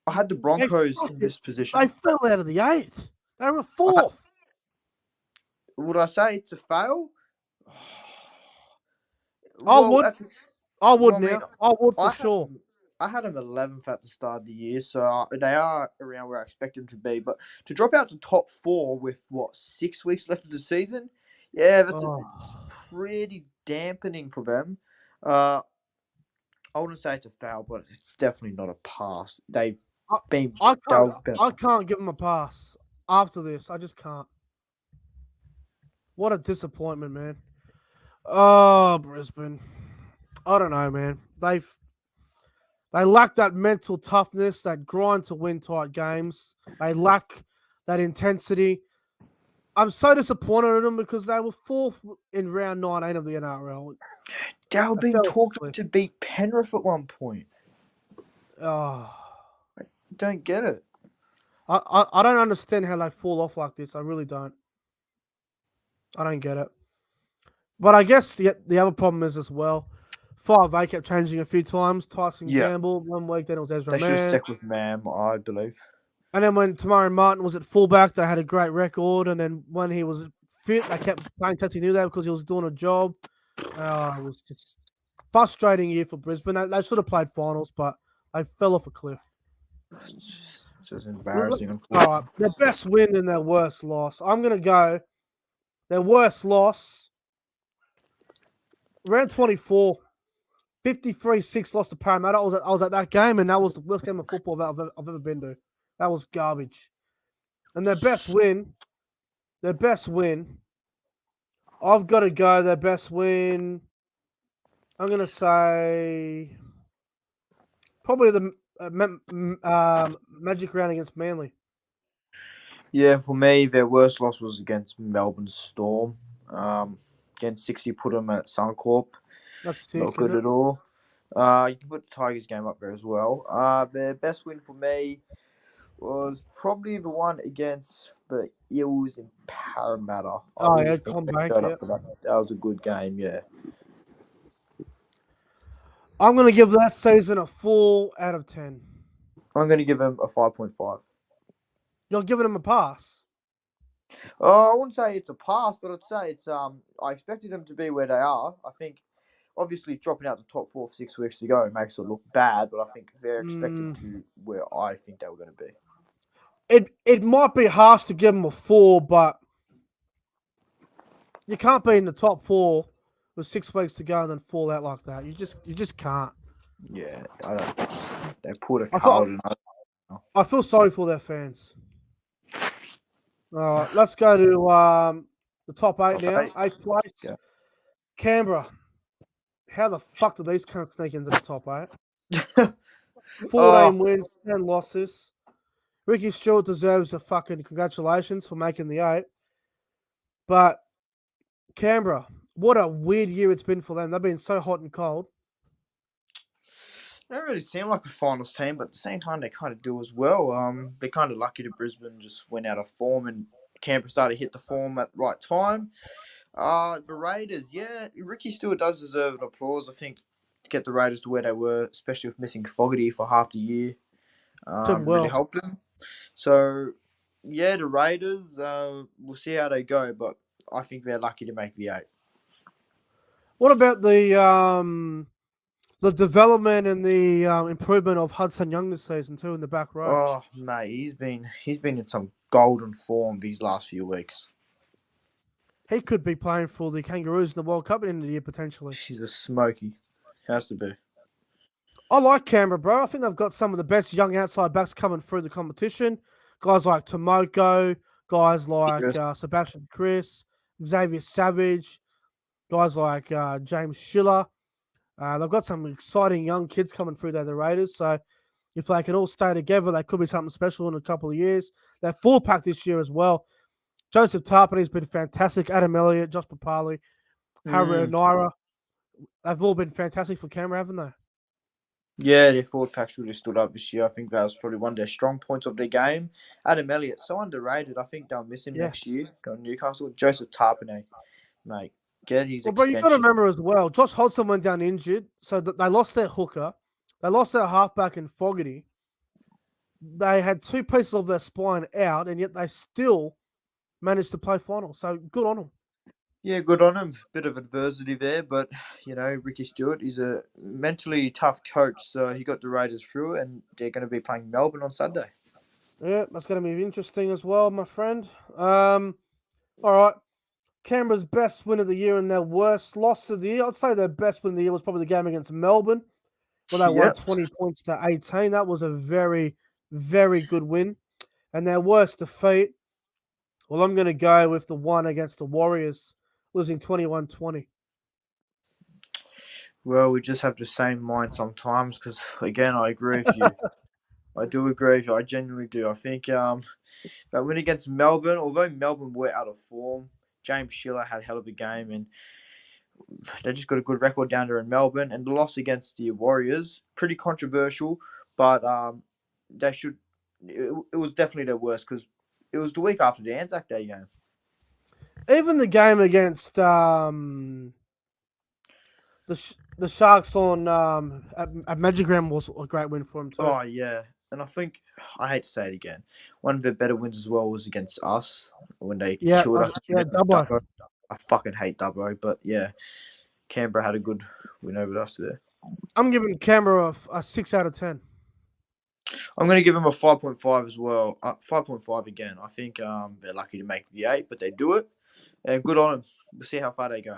I had the They Broncos in this position. They fell out of the 8. They were 4th. Would I say it's a fail? I Well, would. at the, I would well, I mean, now. I would for I had sure. them, I had them 11th at the start of the year, so they are around where I expect them to be. But to drop out to top 4 with 6 weeks left of the season, yeah, it's pretty dampening for them. I wouldn't say it's a foul, but it's definitely not a pass. They've been. I better. can't give them a pass after this. I just can't. What a disappointment, man. Oh, Brisbane. I don't know, man. They lack that mental toughness, that grind to win tight games. They lack that intensity. I'm so disappointed in them because they were 4th in round 19 of the NRL. They were being talked to beat Penrith at one point. Oh, I don't get it. I don't understand how they fall off like this. I really don't. I don't get it. But I guess the other problem is as well, 5A kept changing a few times. Tyson Gamble 1 week, then it was Ezra They should have Mann. stuck with Mam, I believe. And then when Tamari Martin was at fullback, they had a great record. And then when he was fit, they kept playing Tati New there because he was doing a job. It was just frustrating year for Brisbane. They should have played finals, but they fell off a cliff. It's just embarrassing. All right, their best win and their worst loss. I'm going to go their worst loss. Round 24, 53-6 loss to Parramatta. I was at that game, and that was the worst game of football that I've ever been to. That was garbage. And their best win I've got to go their best win. I'm going to say probably the Magic round against Manly. Yeah, for me, their worst loss was against Melbourne Storm. Against 60, put them at Suncorp. That's Not sick, isn't good it? at all. You can put the Tigers game up there as well. Their best win for me was probably the one against the Eels in Parramatta. I Oh, really yeah, think they Combank, showed yeah. up for that. That was a good game, yeah. I'm going to give that season a 4 out of 10. I'm going to give them a 5.5. You're giving them a pass. I wouldn't say it's a pass, but I'd say it's I expected them to be where they are. I think obviously dropping out the top 4 for 6 weeks to go makes it look bad, but I think they're expected to where I think they were going to be. It might be harsh to give them a 4, but you can't be in the top 4 with 6 weeks to go and then fall out like that. You just can't. Yeah, I don't. They put a I thought Carlton. I feel sorry for their fans. All right, let's go to the top 8 Top now. 8. 8th place, Yeah. Canberra. How the fuck did these cunts sneak into the top 8? 14 Oh, wins, 10 losses. Ricky Stewart deserves a fucking congratulations for making the 8. But Canberra, what a weird year it's been for them. They've been so hot and cold. they don't really seem like a finals team, but at the same time, they kind of do as well. They're kind of lucky that Brisbane just went out of form and Canberra started to hit the form at the right time. The Raiders, yeah, Ricky Stewart does deserve an applause. I think to get the Raiders to where they were, especially with missing Fogarty for half the year, Done really well. helped them. So, yeah, the Raiders, we'll see how they go, but I think they're lucky to make the 8. What about the development and the improvement of Hudson Young this season too in the back row? Oh, mate, he's been in some golden form these last few weeks. He could be playing for the Kangaroos in the World Cup at the end of the year potentially. She's a smoky. Has to be. I like Canberra, bro. I think they've got some of the best young outside backs coming through the competition. Guys like Tomoko, guys like Yes. Sebastian Chris, Xavier Savage, guys like James Schiller. They've got some exciting young kids coming through there, the Raiders. So if they can all stay together, they could be something special in a couple of years. They're 4-pack this year as well. Joseph Tarpany's been fantastic. Adam Elliott, Josh Papali, Harry Mm. Naira. They've all been fantastic for Canberra, haven't they? Yeah, their forward pack's really stood up this year. I think that was probably one of their strong points of their game. Adam Elliott, so underrated. I think they'll miss him next Yes. year. Go to Newcastle. Joseph Tarpany, mate, get his Well, bro, you've got to extension. remember as well, Josh Hodgson went down injured, so they lost their hooker. They lost their halfback in Fogarty. They had 2 pieces of their spine out, and yet they still managed to play final. So good on them. Yeah, good on him. Bit of adversity there, but Ricky Stewart is a mentally tough coach, so he got the Raiders through, and they're going to be playing Melbourne on Sunday. Yeah, that's going to be interesting as well, my friend. All right. Canberra's best win of the year and their worst loss of the year. I'd say their best win of the year was probably the game against Melbourne, where they won Yep. 20 points to 18. That was a very, very good win. And their worst defeat, well, I'm going to go with the one against the Warriors, losing 21-20. Well, we just have the same mind sometimes because, again, I agree with you. I do agree with you. I genuinely do. I think that win against Melbourne, although Melbourne were out of form, James Schiller had a hell of a game and they just got a good record down there in Melbourne. And the loss against the Warriors, pretty controversial, but they should. It was definitely their worst because it was the week after the Anzac Day game. Even the game against the Sharks on at Magigram was a great win for them too. Oh yeah, and I think I hate to say it again. One of their better wins as well was against us when they Yeah, killed us. Dubbo. Dubbo. I fucking hate Dubbo, but yeah, Canberra had a good win over us there. I'm giving Canberra a 6 out of 10. I'm going to give them a 5.5 as well. 5.5 again. I think they're lucky to make the 8, but they do it. And good on them. We'll see how far they go.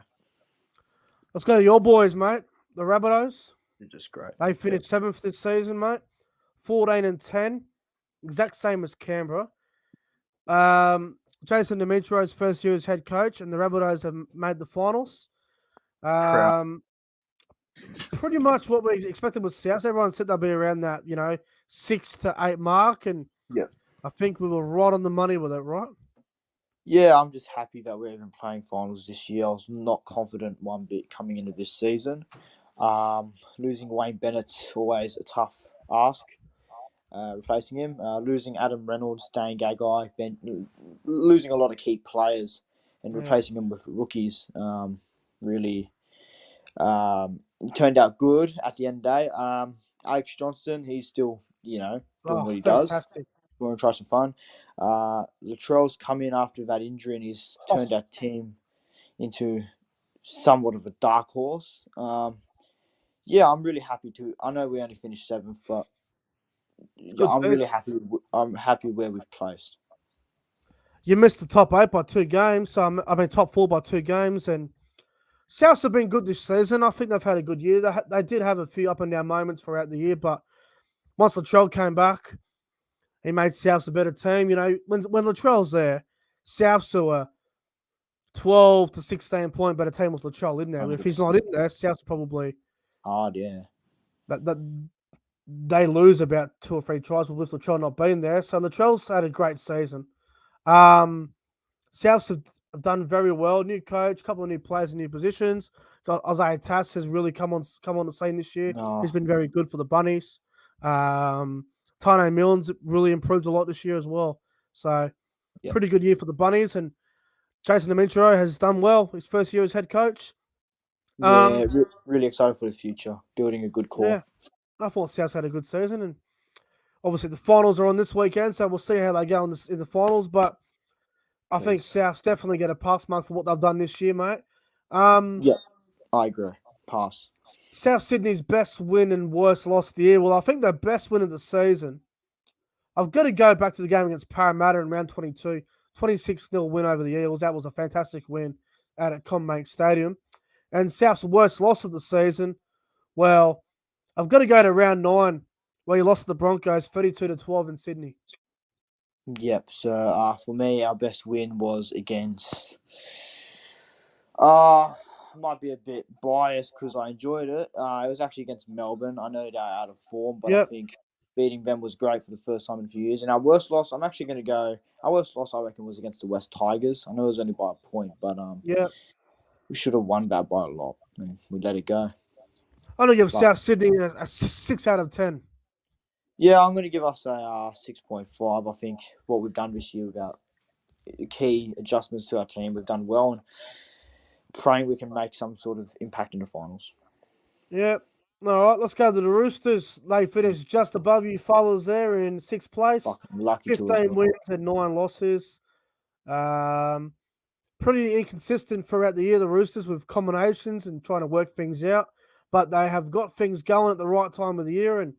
Let's go to your boys, mate. The Rabbitohs. They're just great. They finished 7th this season, mate. 14-10. Exact same as Canberra. Jason Dimitro's first year as head coach, and the Rabbitohs have made the finals. Proud. Pretty much what we expected with South. Everyone said they'll be around that, 6 to 8 mark, and Yeah. I think we were right on the money with it, right? Yeah, I'm just happy that we're even playing finals this year. I was not confident one bit coming into this season. Losing Wayne Bennett's always a tough ask. Replacing him, losing Adam Reynolds, Dane Gagai, losing a lot of key players, and Yeah. replacing them with rookies. Really turned out good at the end of the day. Alex Johnston, he's still doing Oh, what he does. fantastic. We're going to try some fun. Latrell's come in after that injury and he's turned Oh, our team into somewhat of a dark horse. Yeah, I'm really happy to. I know we only finished 7th, but it's yeah, good I'm season. really happy. I'm happy where we've placed. You missed the top 8 by 2 games. Top 4 by 2 games, and Souths have been good this season. I think they've had a good year. They did have a few up and down moments throughout the year, but once Latrell came back, he made Souths a better team. When Latrell's there, Souths are a 12 to 16 point better team with Latrell in there. If he's 100%. not in there, Souths probably Hard, yeah. that they lose about 2 or 3 tries with Latrell not being there. So Latrell's had a great season. Souths have done very well. New coach, couple of new players in new positions. Got Isaiah Tass has really come on the scene this year. No, He's been very good for the Bunnies. Tane Milne's really improved a lot this year as well. So yeah, pretty good year for the Bunnies. And Jason Dimitro has done well his first year as head coach. yeah. Really excited for the future. Building a good core. Yeah, I thought Souths had a good season, and obviously the finals are on this weekend, so we'll see how they go in the finals. But I think Please. Souths definitely get a pass mark for what they've done this year, mate. Yeah, I agree. Pass. South Sydney's best win and worst loss of the year. Well, I think their best win of the season. I've got to go back to the game against Parramatta in round 22, 26-0 win over the Eels. That was a fantastic win at Combank Stadium. And South's worst loss of the season, well, I've got to go to round 9, where you lost to the Broncos 32-12 in Sydney. Yep. So for me, our best win was against. Might be a bit biased because I enjoyed it. It was actually against Melbourne. I know they're out of form, but I Yep, think beating them was great for the first time in a few years. And our worst loss, I'm actually going to go. Our worst loss, I reckon, was against the West Tigers. I know it was only by a point, but yep. we should have won that by a lot, and we let it go. I'm going to give But South Sydney a 6 out of 10. yeah, I'm going to give us a 6.5. I think what we've done this year without key adjustments to our team, we've done well, and praying we can make some sort of impact in the finals. Yep. All right, let's go to the Roosters. They finished just above you fellas there in 6th place. Fucking lucky to as 15 well. wins and 9 losses. Pretty inconsistent throughout the year, the Roosters, with combinations and trying to work things out. But they have got things going at the right time of the year, and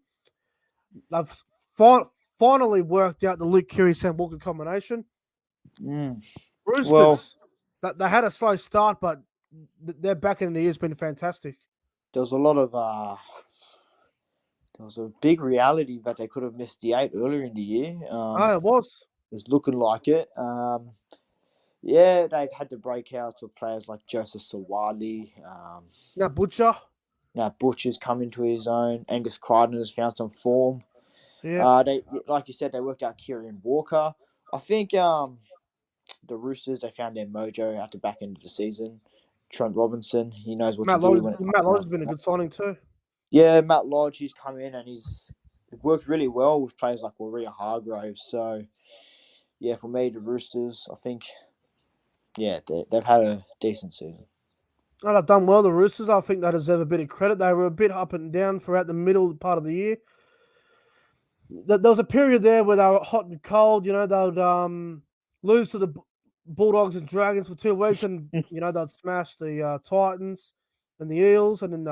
they've finally worked out the Luke Keary-Sam Walker combination. Well, Roosters, they had a slow start, but their back end of the year has been fantastic. there was a lot of there was a big reality that they could have missed the 8 earlier in the year. It was. It was looking like it. Yeah, they've had the breakouts of players like Joseph Sawali. Now Butcher. Now Butcher's come into his own. Angus Crichton has found some form. Yeah. They, like you said, they worked out Kieran Walker. I think the Roosters, they found their mojo at the back end of the season. Trent Robinson, he knows what to do when it comes Matt Lodge down. has been a good signing too. Yeah, Matt Lodge, he's come in and he's worked really well with players like Warrior Hargraves. So, yeah, for me, the Roosters, I think, yeah, they've had a decent season. And they've done well, the Roosters. I think they deserve a bit of credit. They were a bit up and down throughout the middle part of the year. There was a period there where they were hot and cold. They would lose to the Bulldogs and Dragons for 2 weeks, and they'd smash the Titans and the Eels, and then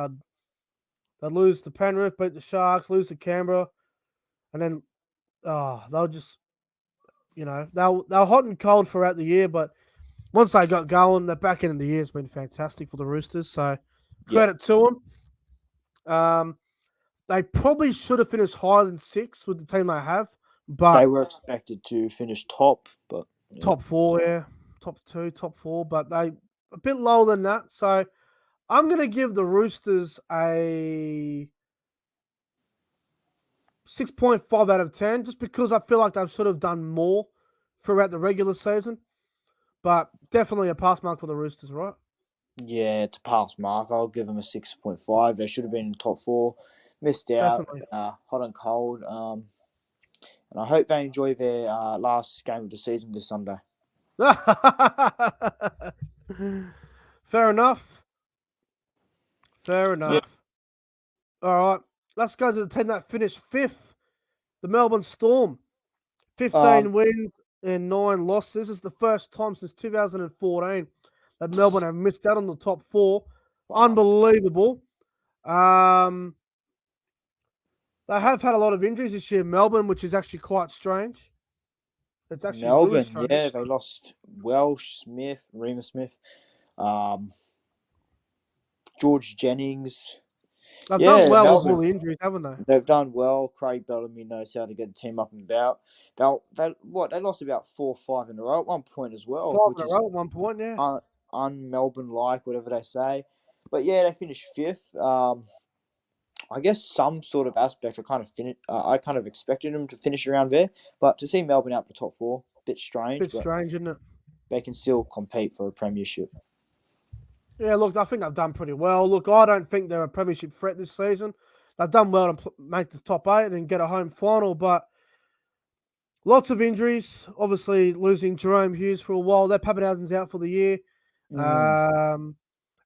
they'd lose to Penrith, beat the Sharks, lose to Canberra, and then they were just they were hot and cold throughout the year. But once they got going, the back end of the year has been fantastic for the Roosters. So credit to them. They probably should have finished higher than 6 with the team they have, but They were expected to finish top, but Yeah. top four, yeah, top two, top four, but they a bit lower than that. So I'm gonna give the Roosters a 6.5 out of 10, just because I feel like they should have done more throughout the regular season. But definitely a pass mark for the Roosters, right? Yeah, it's a pass mark. I'll give them a 6.5. They should have been in top four. Missed out. Definitely. Hot and cold. And I hope they enjoy their last game of the season this Sunday. Fair enough. Fair Yeah. enough. All right. Let's go to the team that finished fifth, the Melbourne Storm. 15 Um. wins and 9 losses. This is the first time since 2014 that Melbourne have missed out on the top four. Wow. Unbelievable. Um, they have had a lot of injuries this year, Melbourne, which is actually quite strange. It's actually really Melbourne. strange. Yeah, they lost Welsh, Smith, Remus Smith, um, George Jennings. They've done Yeah, well with all Melbourne. the injuries, haven't they? They've done well. Craig Bellamy knows how to get the team up and about. They lost about 4 or 5 in a row at one point as well, 5 in which a is row at one point, yeah. un-Melbourne like, whatever they say. But yeah, they finished fifth. I guess some sort of aspect I kind of expected them to finish around there, but to see Melbourne out the top four, bit strange, Bit but strange, isn't it? they can still compete for a premiership. Yeah, look, I think they've done pretty well. Look, I don't think they're a premiership threat this season. They've done well to make the top 8 and get a home final, but lots of injuries. Obviously, losing Jerome Hughes for a while. That Pappenhausen's out for the year. Mm.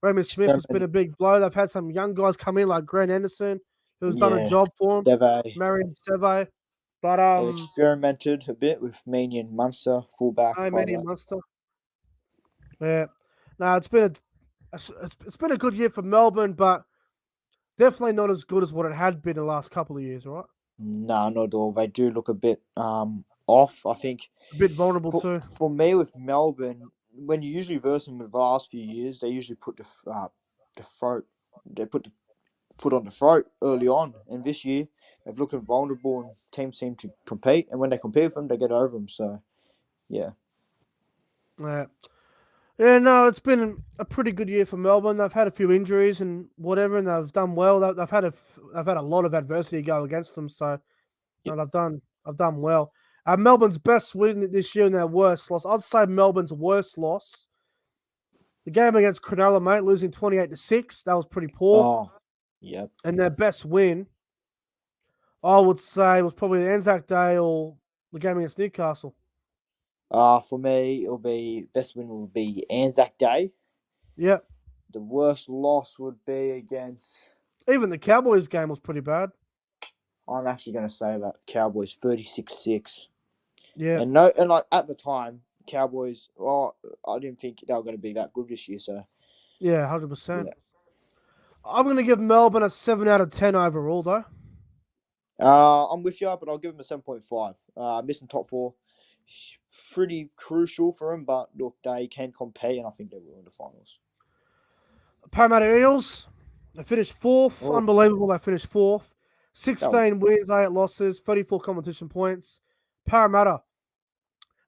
Raymond Smith has been Experiment, a big blow. They've had some young guys come in like Grant Anderson, who's done a yeah, job for him. Seve. Marion Seve. But They've experimented a bit with Meanian Munster, fullback, no, five Manny eight. Munster. Yeah. No, it's been a good year for Melbourne, but definitely not as good as what it had been the last couple of years, right? No, not at all. They do look a bit off. I think A bit vulnerable for too. for me with Melbourne, when you usually verse them with the last few years, they usually put the throat. They put the foot on the throat early on, and this year they've looked vulnerable, and teams seem to compete. And when they compete with them, they get over them. So yeah, Yeah. Yeah, no, it's been a pretty good year for Melbourne. They've had a few injuries and whatever, and they've done well. They've had a lot of adversity go against them, so yeah. no, they've done well. Melbourne's best win this year and their worst loss. I'd say Melbourne's worst loss. The game against Cronulla, mate, losing 28-6. That was pretty poor. Oh, yep. And their best win, I would say, was probably the Anzac Day or the game against Newcastle. For me, it'll be best win will be Anzac Day. Yep. The worst loss would be against. Even the Cowboys game was pretty bad. I'm actually going to say that Cowboys 36-6. Yeah. And no, and like at the time, Cowboys. Well, I didn't think they were going to be that good this year. So Yeah, 100%. yeah. I'm going to give Melbourne a 7 out of 10 overall, though. I'm with you, but I'll give them a 7.5. Missing top four, pretty crucial for them. But look, they can compete, and I think they will in the finals. Parramatta Eels, they finished fourth. Oh, Unbelievable, they finished fourth. that was 16 wins, 8 losses, 34 competition points. Parramatta,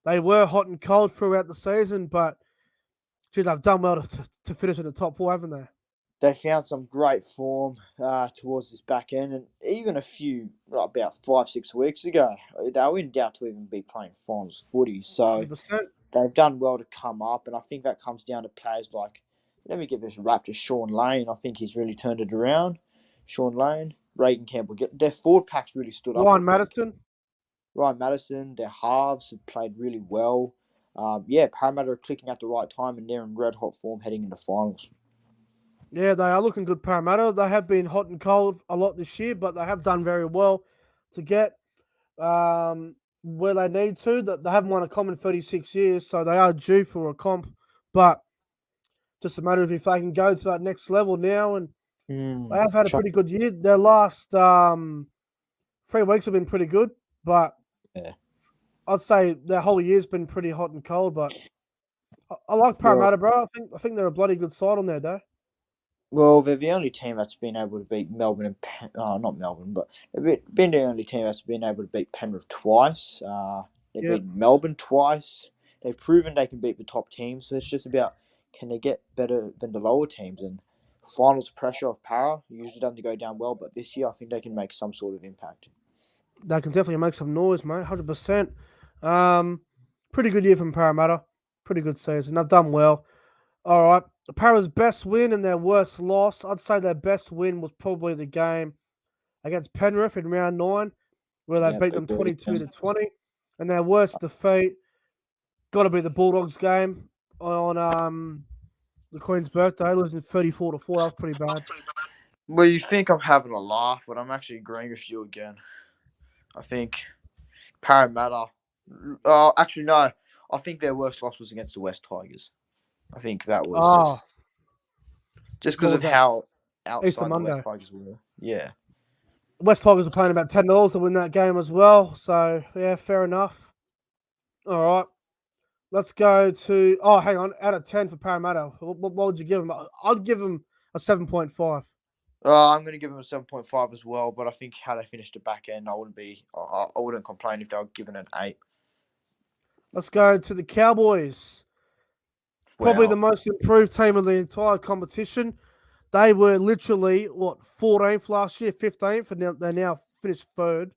they were hot and cold throughout the season, but gee, they've done well to finish in the top 4, haven't they? they found some great form towards this back end, and even a few about 5-6 weeks ago, they were in doubt to even be playing finals footy. So 100%. they've done well to come up, and I think that comes down to players like. Let me give this a rap to Sean Lane. I think he's really turned it around. Sean Lane, Reagan Campbell, their forward pack's really stood up. Ryan I think. Madison. Ryan Madison, their halves have played really well. Yeah, Parramatta are clicking at the right time, and they're in red hot form heading into finals. Yeah, they are looking good, Parramatta. They have been hot and cold a lot this year, but they have done very well to get where they need to. That they haven't won a comp in 36 years, so they are due for a comp. But just a matter of if they can go to that next level now. And they have had a pretty good year. Their last 3 weeks have been pretty good, but Yeah. I'd say their whole year's been pretty hot and cold. But I like Well, Parramatta, bro. I think they're a bloody good side on their day. well, they're the only team that's been able to beat Melbourne and not Melbourne, but they've been the only team that's been able to beat Penrith twice. They've Yep. beaten Melbourne twice. They've proven they can beat the top teams. So it's just about, can they get better than the lower teams? And finals pressure of Para usually doesn't go down well, but this year I think they can make some sort of impact. They can definitely make some noise, mate. 100%. Pretty good year from Parramatta. Pretty good season. They've done well. All right. Para's best win and their worst loss. I'd say their best win was probably the game against Penrith in round 9, where they Yeah, beat they them brought it 22 down. to 20. And their worst defeat got to be the Bulldogs game on the Queen's birthday, losing 34 to 4. That was pretty bad. Well, you think I'm having a laugh, but I'm actually agreeing with you again. I think Parramatta. Actually, no. I think their worst loss was against the West Tigers. I think that was Oh, just what because was of that? how Easter outside the West Monday. Tigers were. Yeah. West Tigers are paying about $10 to win that game as well. So, yeah, fair enough. All right. Let's go to. Oh, hang on. Out of 10 for Parramatta. What would you give them? I'd give them a 7.5. I'm going to give them a 7.5 as well, but I think how they finished the back end, I wouldn't complain if they were given an 8. Let's go to the Cowboys. Probably the Wow. most improved team of the entire competition. They were literally, 14th last year, 15th, and they now finished third.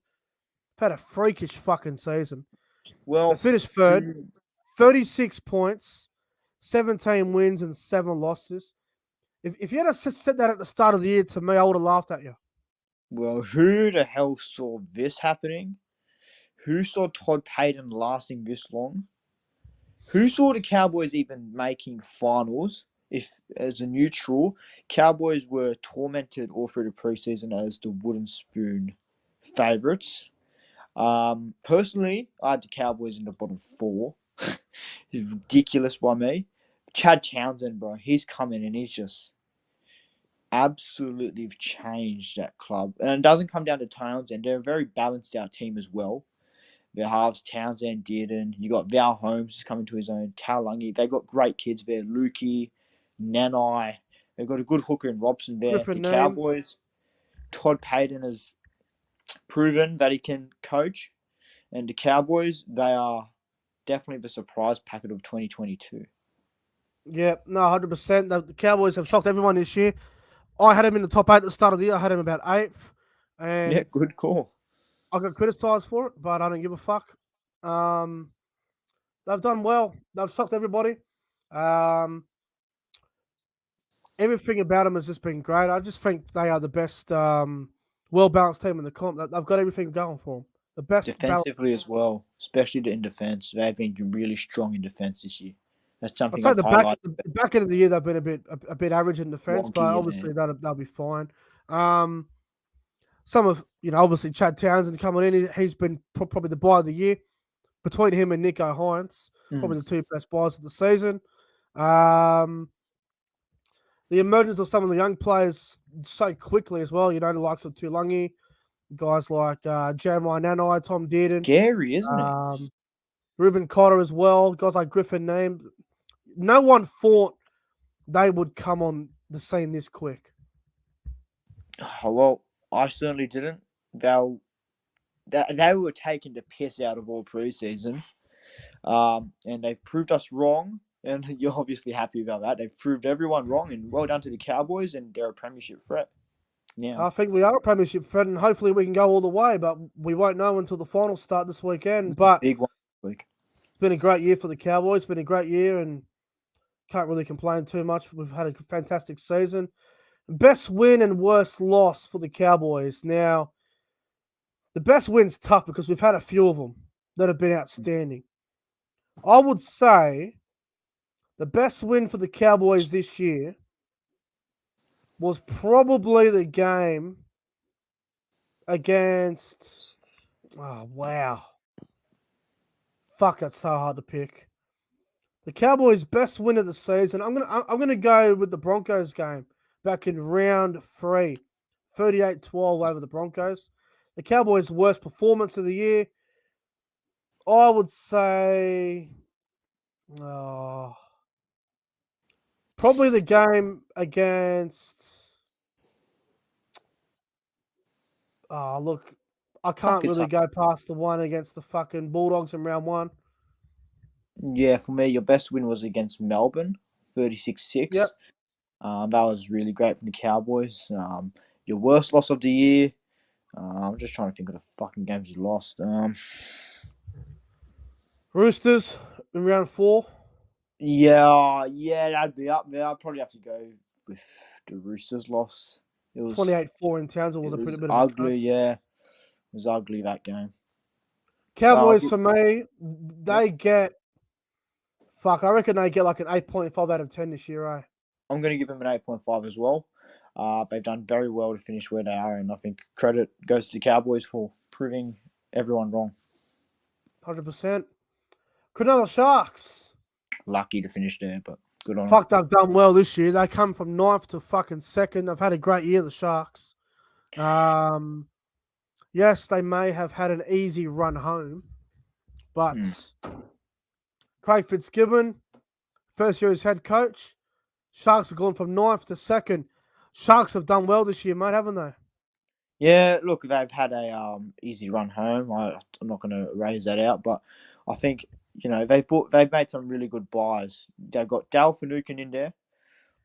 Had a freakish fucking season. They Well, finished third, who, 36 points, 17 wins, and 7 losses. If you had said that at the start of the year to me, I would have laughed at you. who the hell saw this happening? Who saw Todd Payton lasting this long? Who saw the Cowboys even making finals? If, as a neutral, Cowboys were tormented all through the preseason as the wooden spoon favourites. Personally, I had the Cowboys in the bottom 4. It's ridiculous by me. Chad Townsend, bro, he's coming and he's just absolutely changed that club. And it doesn't come down to Townsend. They're a very balanced out team as well. Their halves, Townsend, Dearden. You got Val Holmes coming to his own. Talangi. They got great kids there. Lukey, Nanai. They've got a good hooker in Robson there. The Griffin name. Cowboys, Todd Payton has proven that he can coach. And the Cowboys, they are definitely the surprise packet of 2022. Yeah, no, 100%. The Cowboys have shocked everyone this year. I had him in the top 8 at the start of the year. I had him about 8th. Yeah, And good call. I got criticised for it, but I don't give a fuck. Um, they've done well. They've shocked everybody. Um, everything about them has just been great. I just think they are the best, well-balanced team in the comp. They've got everything going for them. The best balance. Defensively as well, especially in defense. They've been really strong in defense this year. That's I'd something say I've highlighted. the back end of the year they've been a bit average in defence, but Wonky, yeah. obviously they'll be fine. Some of obviously Chad Townsend coming in, he's been probably the buy of the year between him and Nico Hines, probably the 2 best buys of the season. The emergence of some of the young players so quickly as well. The likes of Tulangi, guys like Jeremiah Nanai, Tom Dearden, Scary, isn't it? Ruben Cotter as well, guys like Griffin Name. No one thought they would come on the scene this quick. Oh, well, I certainly didn't. They were taking the piss out of all preseason, and they've proved us wrong. And you're obviously happy about that. They've proved everyone wrong, and well done to the Cowboys, and they're a premiership threat now. I think we are a premiership threat, and hopefully we can go all the way, but we won't know until the finals start this weekend. But Big one this week. it's been a great year for the Cowboys. It's been a great year, and can't really complain too much. We've had a fantastic season. Best win and worst loss for the Cowboys. Now, the best win's tough because we've had a few of them that have been outstanding. I would say the best win for the Cowboys this year was probably the game against. Oh, wow. Fuck, that's so hard to pick. The Cowboys' best win of the season. I'm gonna go with the Broncos game back in round 3, 38-12 over the Broncos. The Cowboys' worst performance of the year. I would say, probably the game against. Oh, look, I Fuck, can't it's really hard. go past the one against the fucking Bulldogs in round 1. Yeah, for me, your best win was against Melbourne, 36-6. Yep. That was really great from the Cowboys. Your worst loss of the year. I'm just trying to think of the fucking games you lost. Roosters in round 4. Yeah, that'd be up there. I'd probably have to go with the Roosters loss. It was 28-4 in Townsville was it a was pretty bit of a ugly. cunt. Yeah, it was ugly that game. Cowboys Good. for me, Yep. they get fuck. I reckon they get like an 8.5 out of 10 this year, eh? I'm going to give them an 8.5 as well. They've done very well to finish where they are, and I think credit goes to the Cowboys for proving everyone wrong. 100%. Cronulla Sharks. Lucky to finish there, but good on them. Fuck, they've done well this year. They come from 9th to fucking 2nd. They've had a great year, the Sharks. Yes, they may have had an easy run home, but Craig Fitzgibbon, first year as head coach. Sharks have gone from 9th to 2nd. Sharks have done well this year, mate, haven't they? Yeah, look, they've had a easy run home. I'm not going to raise that out, but I think they've made some really good buys. They've got Dale Finucane in there,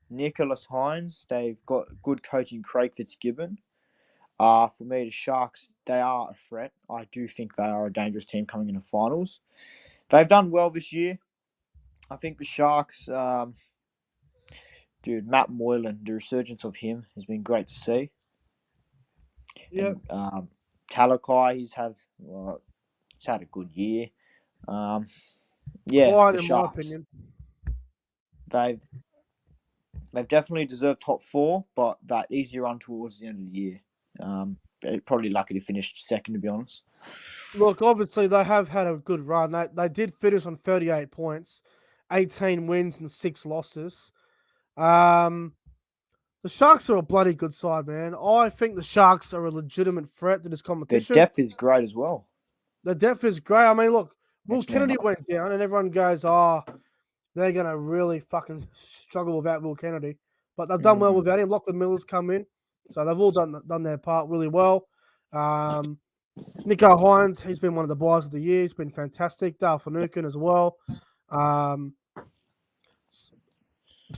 Nicholas Hines. They've got good coaching, Craig Fitzgibbon. For me, the Sharks, they are a threat. I do think they are a dangerous team coming in the finals. They've done well this year. I think the Sharks, dude, Matt Moylan, the resurgence of him has been great to see. Yep. And Talakai, he's had a good year. Yeah, Quiet, the in my Sharks, opinion. they've definitely deserved top 4, but that easy run towards the end of the year. They're probably lucky to finish second, to be honest. Look, obviously, they have had a good run. They did finish on 38 points, 18 wins and 6 losses. The Sharks are a bloody good side, man. I think the Sharks are a legitimate threat to this Their competition. depth is great as well. The depth is great. I mean, look, Will Next man Kennedy up. went down, and everyone goes, "Oh, they're gonna really fucking struggle without Will Kennedy." But they've done well without him. Lachlan Miller's come in, so they've all done their part really well. Nico Hines, he's been one of the buys of the year. He's been fantastic. Dale Finucane as well.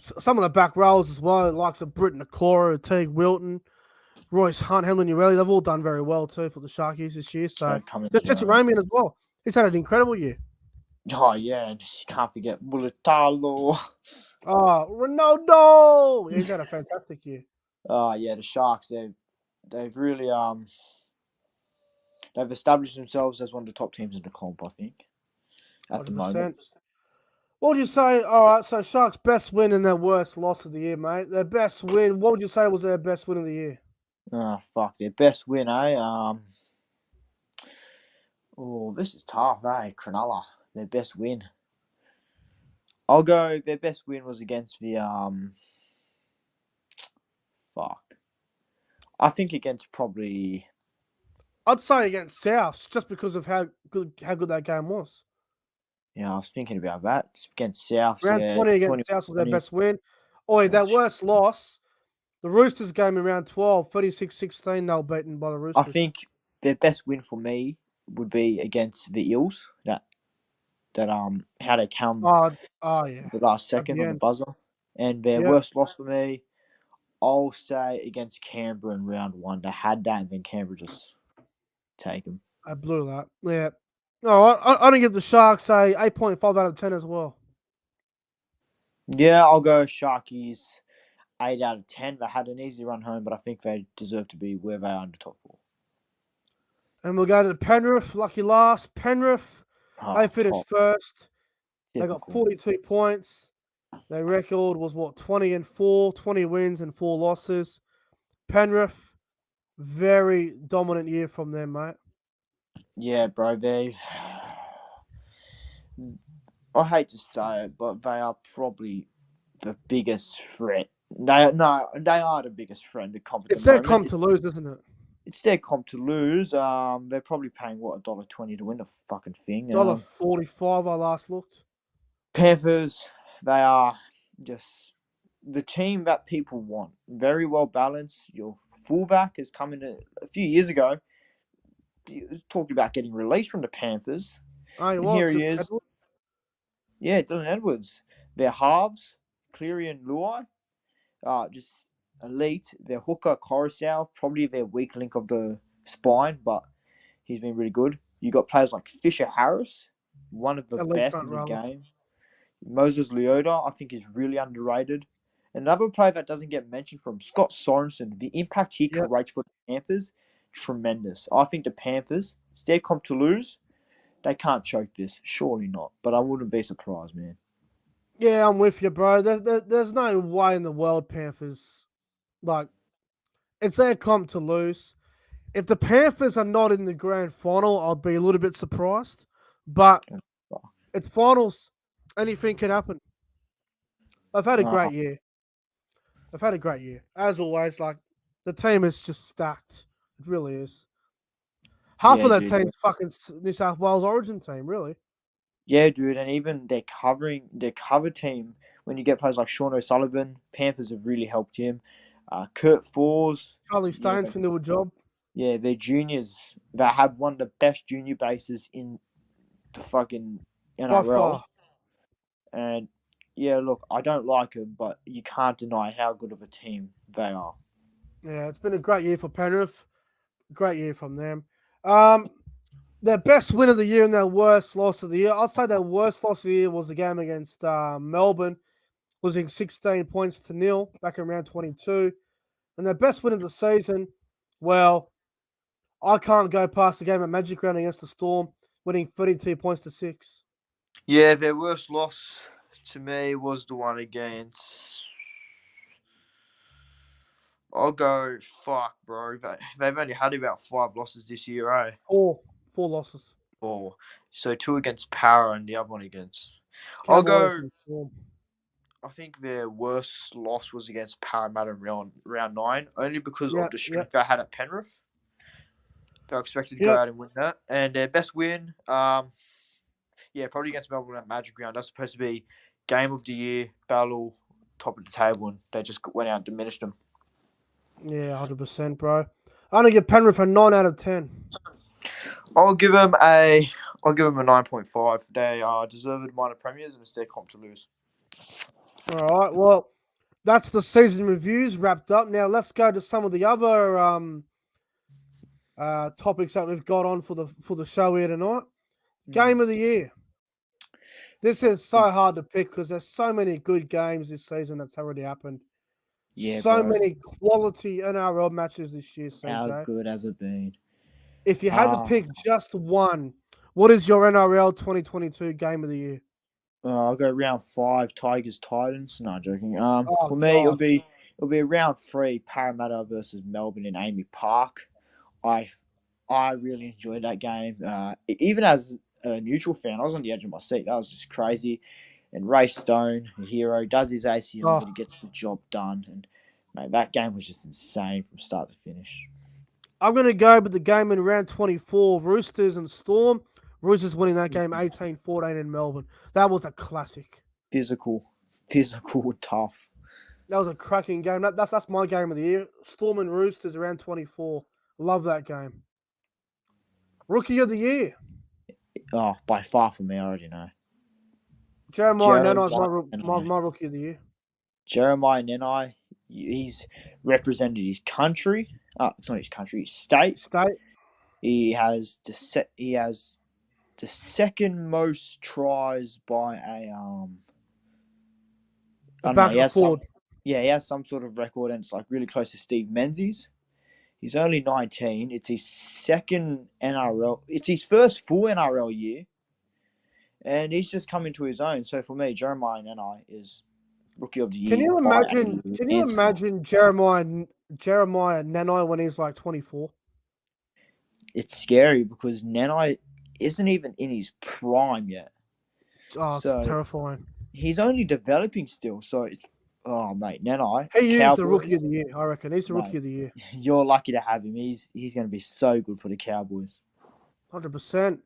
Some of the back rows as well, likes of Britton Nakora, Teague Wilton, Royce Hunt, Helen Urelli, they've all done very well too for the Sharkies this year. So there's Jesse Ramian as well. He's had an incredible year. Oh yeah, and you can't forget Bulatalo. Oh, Ronaldo! He's had a fantastic year. Oh yeah, the Sharks. They've really they've established themselves as one of the top teams in the comp. I think at the 100%. moment. What would you say? All right, so Sharks' best win and their worst loss of the year, mate. Their best win, what would you say was their best win of the year? Oh fuck, their best win, eh? Oh, this is tough, eh? Cronulla, their best win. I'll go. Their best win was against the Fuck. I think against probably. I'd say against South, just because of how good that game was. Yeah, I was thinking about that. It's against South. Round Yeah, 20 against 20. South was their best win. Oh, their worst loss, the Roosters game in round 12, 36-16, they were beaten by the Roosters. I think their best win for me would be against the Eels. That how they come yeah. the last At second the on the end. buzzer. And their Yeah. worst loss for me, I'll say against Canberra in round 1. They had that, and then Canberra just take them. I blew that. Yeah. No, I didn't give the Sharks a 8.5 out of 10 as well. Yeah, I'll go Sharkies 8 out of 10. They had an easy run home, but I think they deserve to be where they are in the top 4. And we'll go to Penrith, lucky last. Penrith, they finished first. Typical. They got 42 points. Their record was 20-4, 20 wins and 4 losses. Penrith, very dominant year from them, mate. Yeah, bro, I hate to say it, but they are probably the biggest threat. They are the biggest threat to comp. It's their comp to lose, isn't it? It's their comp to lose. They're probably paying $1.20 to win the fucking thing. $1.45 I last looked. Panthers, they are just the team that people want. Very well balanced. Your fullback has come in a few years ago. Talked about getting released from the Panthers. Oh, and here he is. Yeah, Dylan Edwards. Their halves, Cleary and Luai, just elite. Their hooker, Coruscant, probably their weak link of the spine, but he's been really good. You got players like Fisher Harris, one of the Elite best front in the rower. game. Moses Leota, I think, is really underrated. Another player that doesn't get mentioned from Scott Sorensen, the impact he Yep. creates for the Panthers, tremendous. I think the Panthers, it's their comp to lose. They can't choke this, surely not. But I wouldn't be surprised, man. Yeah, I'm with you, bro. There's no way in the world Panthers, like, it's their comp to lose. If the Panthers are not in the grand final, I'll be a little bit surprised. But it's finals. Anything can happen. I've had a Uh, great year. I've had a great year. As always, like, the team is just stacked. It really is. Half of yeah, that dude. team's fucking New South Wales Origin team, really. Yeah, dude, and even their cover team, when you get players like Sean O'Sullivan, Panthers have really helped him. Kurt Fours, Charlie yeah, Staines can do a job yeah, they're juniors. They have one of the best junior bases in the fucking by NRL. far. And yeah, look, I don't like them, but you can't deny how good of a team they are. Yeah, it's been a great year for Penrith. Great year from them. Um, their best win of the year and their worst loss of the year. I'd say their worst loss of the year was the game against Melbourne, losing 16 points to nil back in round 22. And their best win of the season, well, I can't go past the game at Magic Round against the Storm, winning 32 points to 6. Yeah, their worst loss to me was the one against. I'll go fuck, bro. They've only had about 5 losses this year, eh? Four losses. Or so two against Power and the other one against. I'll Cowboys go. and Storm. I think their worst loss was against Parramatta in round 9, only because of Yeah, the yeah, strength they had at Penrith. They were expected to go yeah, out and win that, and their best win, yeah, probably against Melbourne at Magic Round. That's supposed to be game of the year, battle, top of the table, and they just went out and diminished them. yeah, 100%, bro. I'm gonna give Penrith a 9 out of 10. I'll give them a, I'll give them a 9.5. They are deserved minor premiers, and it's their comp to lose. All right, well, that's the season reviews wrapped up. Now let's go to some of the other topics that we've got on for the show here tonight. Game of the year. This is so hard to pick because there's so many good games this season that's already happened. Yeah, So bro. many quality NRL matches this year, How CJ. good has it been? If you had to Ah, pick just one, what is your NRL 2022 game of the year? I'll go round 5, Tigers Titans. No, joking. Oh For me, God. it'll be round 3, Parramatta versus Melbourne in Amy Park. I I really enjoyed that game. Even as a neutral fan, I was on the edge of my seat. That was just crazy. And Ray Stone, the hero, does his ACL, Oh, but he gets the job done. And mate, that game was just insane from start to finish. I'm gonna go with the game in round 24, Roosters and Storm. Roosters winning that game 18-14 in Melbourne. That was a classic. Physical, tough. That was a cracking game. That's my game of the year. Storm and Roosters around 24. Love that game. Rookie of the year. Oh, by far for me, I already know. Jeremiah Nanai's Jeremiah Nenai. my rookie of the year. Jeremiah Nenai, he's represented his country. Not his country, his state. State. He has the second most tries by a A I don't know. backup forward. He has some sort of record, and it's like really close to Steve Menzies. He's only 19. It's his second NRL. It's his first full NRL year, and he's just coming to his own. So for me, Jeremiah Nenai is rookie of the Can year you by imagine? a Can you landslide. imagine Jeremiah Nanai when he's like 24? It's scary because Nenai isn't even in his prime yet. Oh, it's So terrifying. he's only developing still. So it's mate, Nenai, He is the rookie of Cowboys, the year. I reckon he's the rookie mate. of the year. You're lucky to have him. He's going to be so good for the Cowboys. 100%.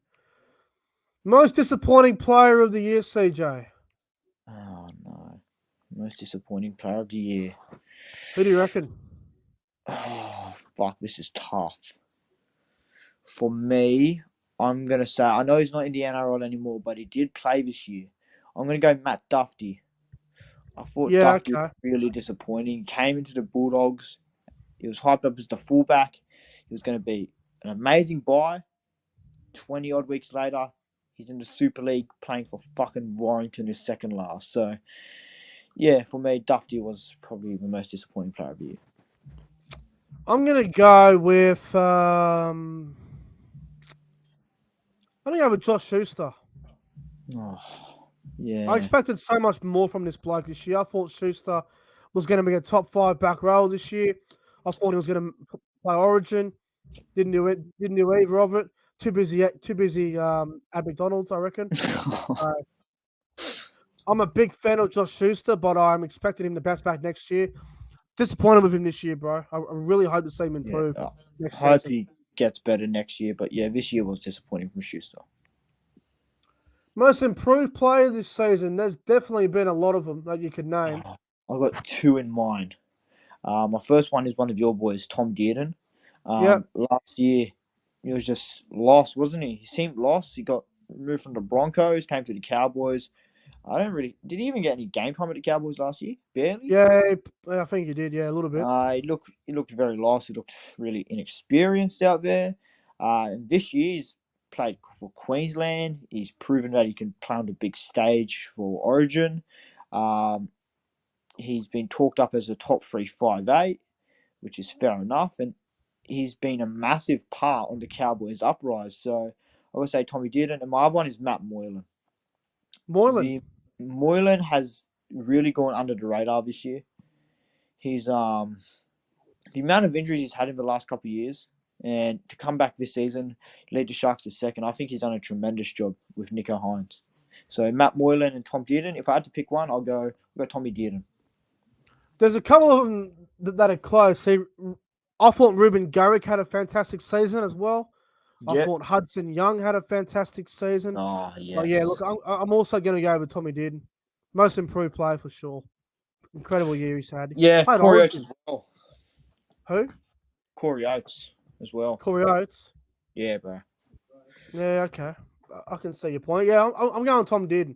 Most disappointing player of the year, CJ. Oh no, most disappointing player of the year. Who do you reckon? Oh fuck, this is tough. For me, I'm gonna say I know he's not in the NRL anymore, but he did play this year. I'm going to go Matt Duffy. I thought Yeah, Duffy was okay. really disappointing. He came into the Bulldogs. He was hyped up as the fullback. He was going to be an amazing buy. 20 odd weeks later, he's in the Super League playing for fucking Warrington, his second last. So, yeah, for me, Duffy was probably the most disappointing player of the year. I'm gonna go with I'm gonna go with Josh Schuster. Oh, I yeah. expected so much more from this bloke this year. I thought Schuster was going to be a top 5 back row this year. I thought he was going to play Origin. Didn't do it. Didn't do either of it. Too busy. Too busy. At McDonald's, I reckon. I'm a big fan of Josh Schuster, but I'm expecting him to bounce back next year. Disappointed with him this year, bro. I really hope to see him Yeah. improve I next hope season. he gets better next year. But, yeah, this year was disappointing from Schuster. Most improved player this season. There's definitely been a lot of them that you could name. I've got two in mind. My first one is one of your boys, Tom Dearden. Yep. Last year, he was just lost, wasn't he? He seemed lost. He got removed from the Broncos, came to the Cowboys. Did he even get any game time at the Cowboys last year? Barely. Yeah, I think you did. Yeah, a little bit. He looked very lost. He looked really inexperienced out there. And this year he's played for Queensland. He's proven that he can play on the big stage for Origin. Um, he's been talked up as a top 3 5'8", which is fair enough, and he's been a massive part on the Cowboys' uprise. So I would say Tommy Dearden, and my other one is Matt Moylan. Moylan. The Moylan has really gone under the radar this year. He's the amount of injuries he's had in the last couple of years, and to come back this season, lead the Sharks to second. I think he's done a tremendous job with Nico Hines. So Matt Moylan and Tom Dearden. If I had to pick one, I'll go Tommy Dearden. There's a couple of them that are close. I thought Ruben Garrick had a fantastic season as well. I Yep. thought Hudson Young had a fantastic season. Oh, But yeah, look, yes. I'm also going to go with Tommy Dearden. Most improved player for sure. Incredible year he's had. Yeah, Played Corey Oates Origin. as well. Who? Corey Oates as well. Corey Oates. Yeah, bro. Yeah, okay. I can see your point. Yeah, I'm going Tom Dearden.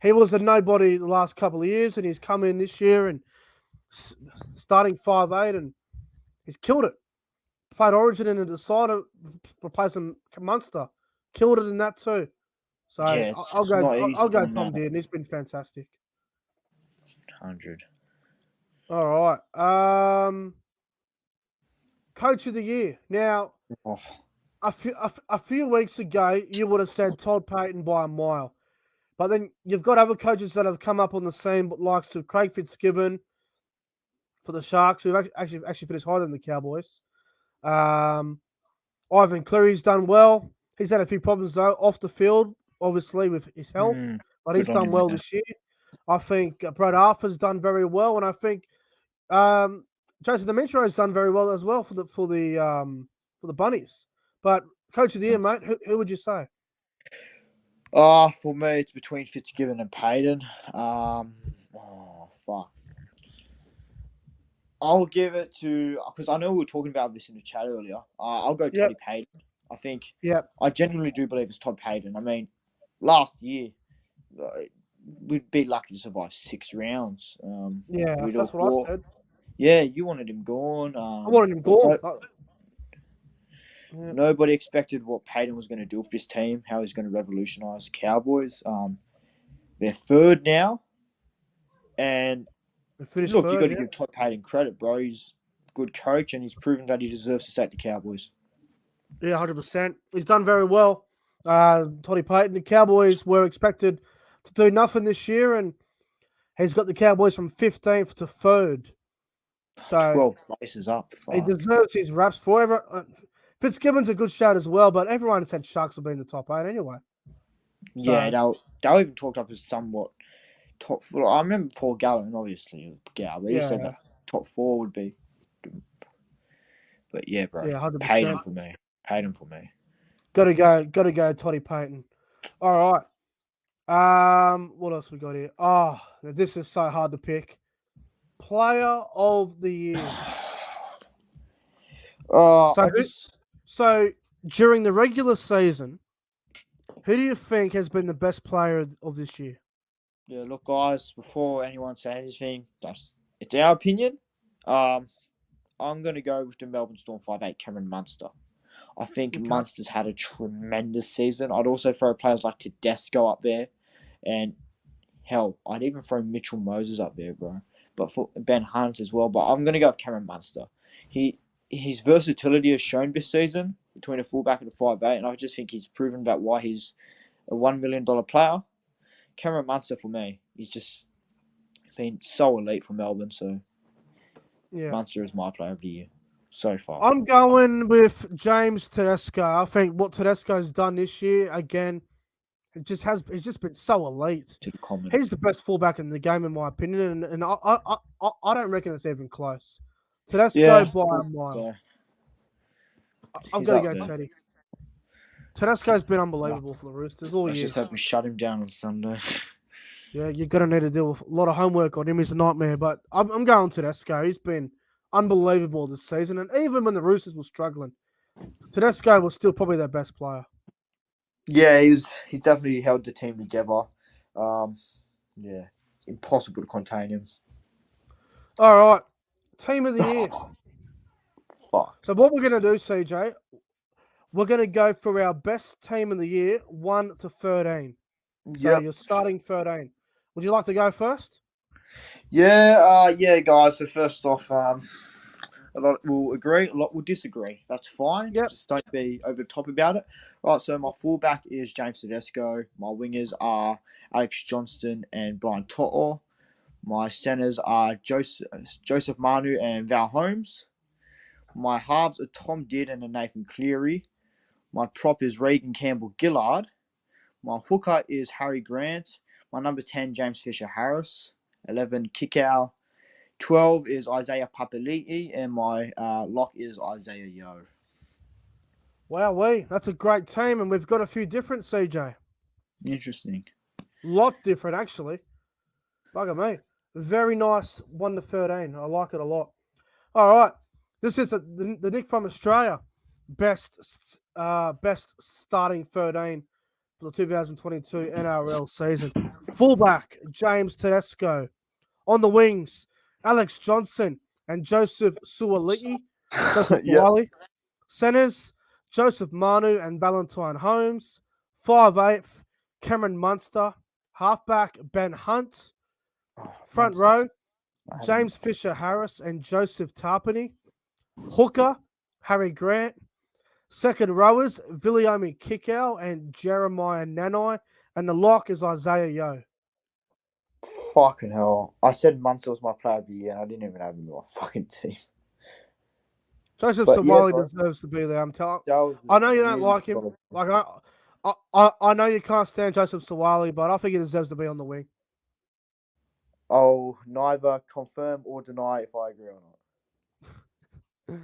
He was a nobody the last couple of years, and he's come in this year and starting 5'8", and he's killed it. Played Origin in the decider, replacing Munster. Killed it in that too. So Yeah, I'll it's go. not easy I'll go doing Tom that. Dearden. He's been fantastic. 100. All right. Coach of the year. Now, Oh, a few weeks ago, you would have said Todd Payton by a mile, but then you've got other coaches that have come up on the scene, but likes of Craig Fitzgibbon for the Sharks, who actually finished higher than the Cowboys. Ivan Cleary's done well. He's had a few problems though off the field, obviously with his health, but he's good on done him, well man. this year. I think Brad Arthur's done very well, and I think Jason Dimitro's done very well as well for the Bunnies. But coach of the year, mate, who would you say? For me, it's between Fitzgibbon and Payton. Fuck. I'll give it to, because I know we were talking about this in the chat earlier. I'll go Yep. Toddy Payton. Yep. I genuinely do believe it's Todd Payton. I mean, last year, we'd be lucky to survive 6 rounds. Yeah, we'd that's all what I thought. said. Yeah, you wanted him gone. I wanted him but gone. Nobody expected what Payton was going to do with this team, how he's going to revolutionise the Cowboys. They're third now. And look, you got to give Todd Payton credit, bro. He's a good coach, and he's proven that he deserves to take the Cowboys. Yeah, 100%. He's done very well. Toddy Payton, the Cowboys were expected to do nothing this year, and he's got the Cowboys from 15th to 3rd. So 12 places up. Fuck. He deserves his raps forever. Fitzgibbon's a good shout as well, but everyone said Sharks will be in the top 8 anyway. Yeah, they'll even talked up as somewhat top 4. I remember Paul Gallen, obviously. But he said that top 4 would be. But yeah, bro. Yeah, 100%. Payton for me. Gotta go, Toddy Payton. All right. What else we got here? Oh, this is so hard to pick. Player of the year. So during the regular season, who do you think has been the best player of this year? Yeah, look, guys. Before anyone says anything, it's our opinion. Um, I'm gonna go with the Melbourne Storm 5'8", Cameron Munster. I think Okay. Munster's had a tremendous season. I'd also throw players like Tedesco up there, and hell, I'd even throw Mitchell Moses up there, bro. But for Ben Hunt as well. But I'm gonna go with Cameron Munster. His versatility has shown this season between a fullback and a 5'8", and I just think he's proven that why he's a $1 million player. Cameron Munster for me, he's just been so elite for Melbourne. So Yeah. Munster is my player of the year so far. I'm going with James Tedesco. I think what Tedesco's done this year, again, he's just been so elite. To the comment. He's the best fullback in the game, in my opinion, and I don't reckon it's even close. Tedesco Yeah, by a mile. so I'm he's gonna up go there. Teddy. Tedesco's been unbelievable for the Roosters all Let's year. just hope we shut him down on Sunday. Yeah, you're gonna need to deal with a lot of homework on him. He's a nightmare, but I'm going Tedesco. He's been unbelievable this season, and even when the Roosters were struggling, Tedesco was still probably their best player. Yeah, he's definitely held the team together. Yeah, it's impossible to contain him. All right, team of the year. Fuck. So what we're gonna do, CJ, we're gonna go for our best team of the year, 1 to 13. So Yep. you're starting 13. Would you like to go first? Yeah, guys. So first off, a lot will agree, a lot will disagree. That's fine. Yep. Just don't be over the top about it. Right, so my fullback is James Tedesco. My wingers are Alex Johnston and Brian To'o. My centers are Joseph Manu and Val Holmes. My halves are Tom Dearden and Nathan Cleary. My prop is Regan Campbell Gillard. My hooker is Harry Grant. My number 10, James Fisher Harris. 11, Kickow. 12 is Isaiah Papali'i. And my lock is Isaiah Yeo. Wow, that's a great team, and we've got a few different, CJ. Interesting. Lot different, actually. Bugger me. Very nice 1 to 13. I like it a lot. All right. This is the Nick from Australia. Best starting 13 for the 2022 NRL season. Fullback, James Tedesco. On the wings, Alex Johnson and Joseph Suaalii. Joseph Yep. Suaalii. Centers, Joseph Manu and Valentine Holmes. 5'8", Cameron Munster. Halfback, Ben Hunt. Front row, James Fisher Harris and Joseph Tarpany. Hooker, Harry Grant. Second rowers, Viliami Kikau and Jeremiah Nanai. And the lock is Isaiah Yeo. Fucking hell. I said Munster was my player of the year, and I didn't even have him in my fucking team. Joseph But yeah, Suaalii bro. deserves to be there. I'm telling. That was I know you don't really like him. solid. Like I know you can't stand Joseph Suaalii, but I think he deserves to be on the wing. I'll neither confirm or deny if I agree or not.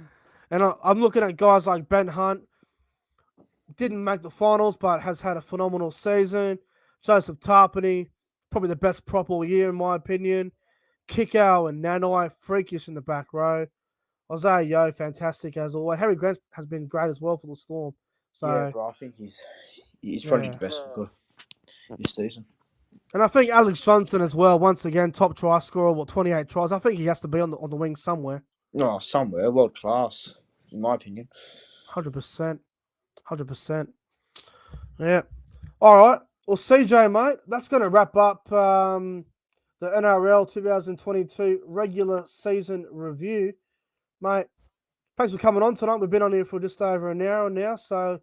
And I'm looking at guys like Ben Hunt. Didn't make the finals, but has had a phenomenal season. Joseph Tarpany, probably the best prop all year, in my opinion. Kickow and Nanai, freakish in the back row. Isaiah Yeo, fantastic as always. Harry Grant has been great as well for the Storm. So, Yeah, bro. I think he's probably yeah. the best hooker this season. And I think Alex Johnson as well, once again, top try scorer, 28 tries. I think he has to be on the wing somewhere. Oh, somewhere. World class, in my opinion. 100%. 100%. Yeah. All right. Well, CJ, mate, that's going to wrap up the NRL 2022 regular season review. Mate, thanks for coming on tonight. We've been on here for just over an hour now, so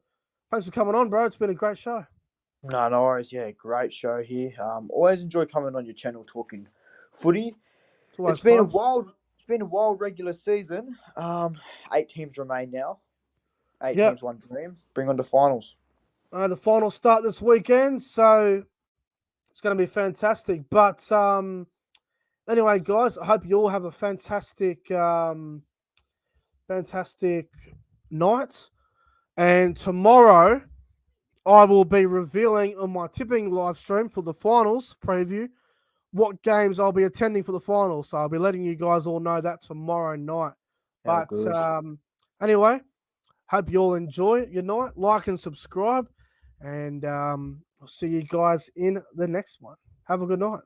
thanks for coming on, bro. It's been a great show. No worries. Yeah, great show here. Always enjoy coming on your channel talking footy. It's been fun. a wild regular season. 8 teams remain now. 8 Yep. teams, one dream. Bring on the finals. The finals start this weekend, so it's going to be fantastic. But anyway, guys, I hope you all have a fantastic night. And tomorrow, I will be revealing on my tipping live stream for the finals preview what games I'll be attending for the finals. So I'll be letting you guys all know that tomorrow night. Yeah, But anyway, hope you all enjoy your night. Like and subscribe. And I'll see you guys in the next one. Have a good night.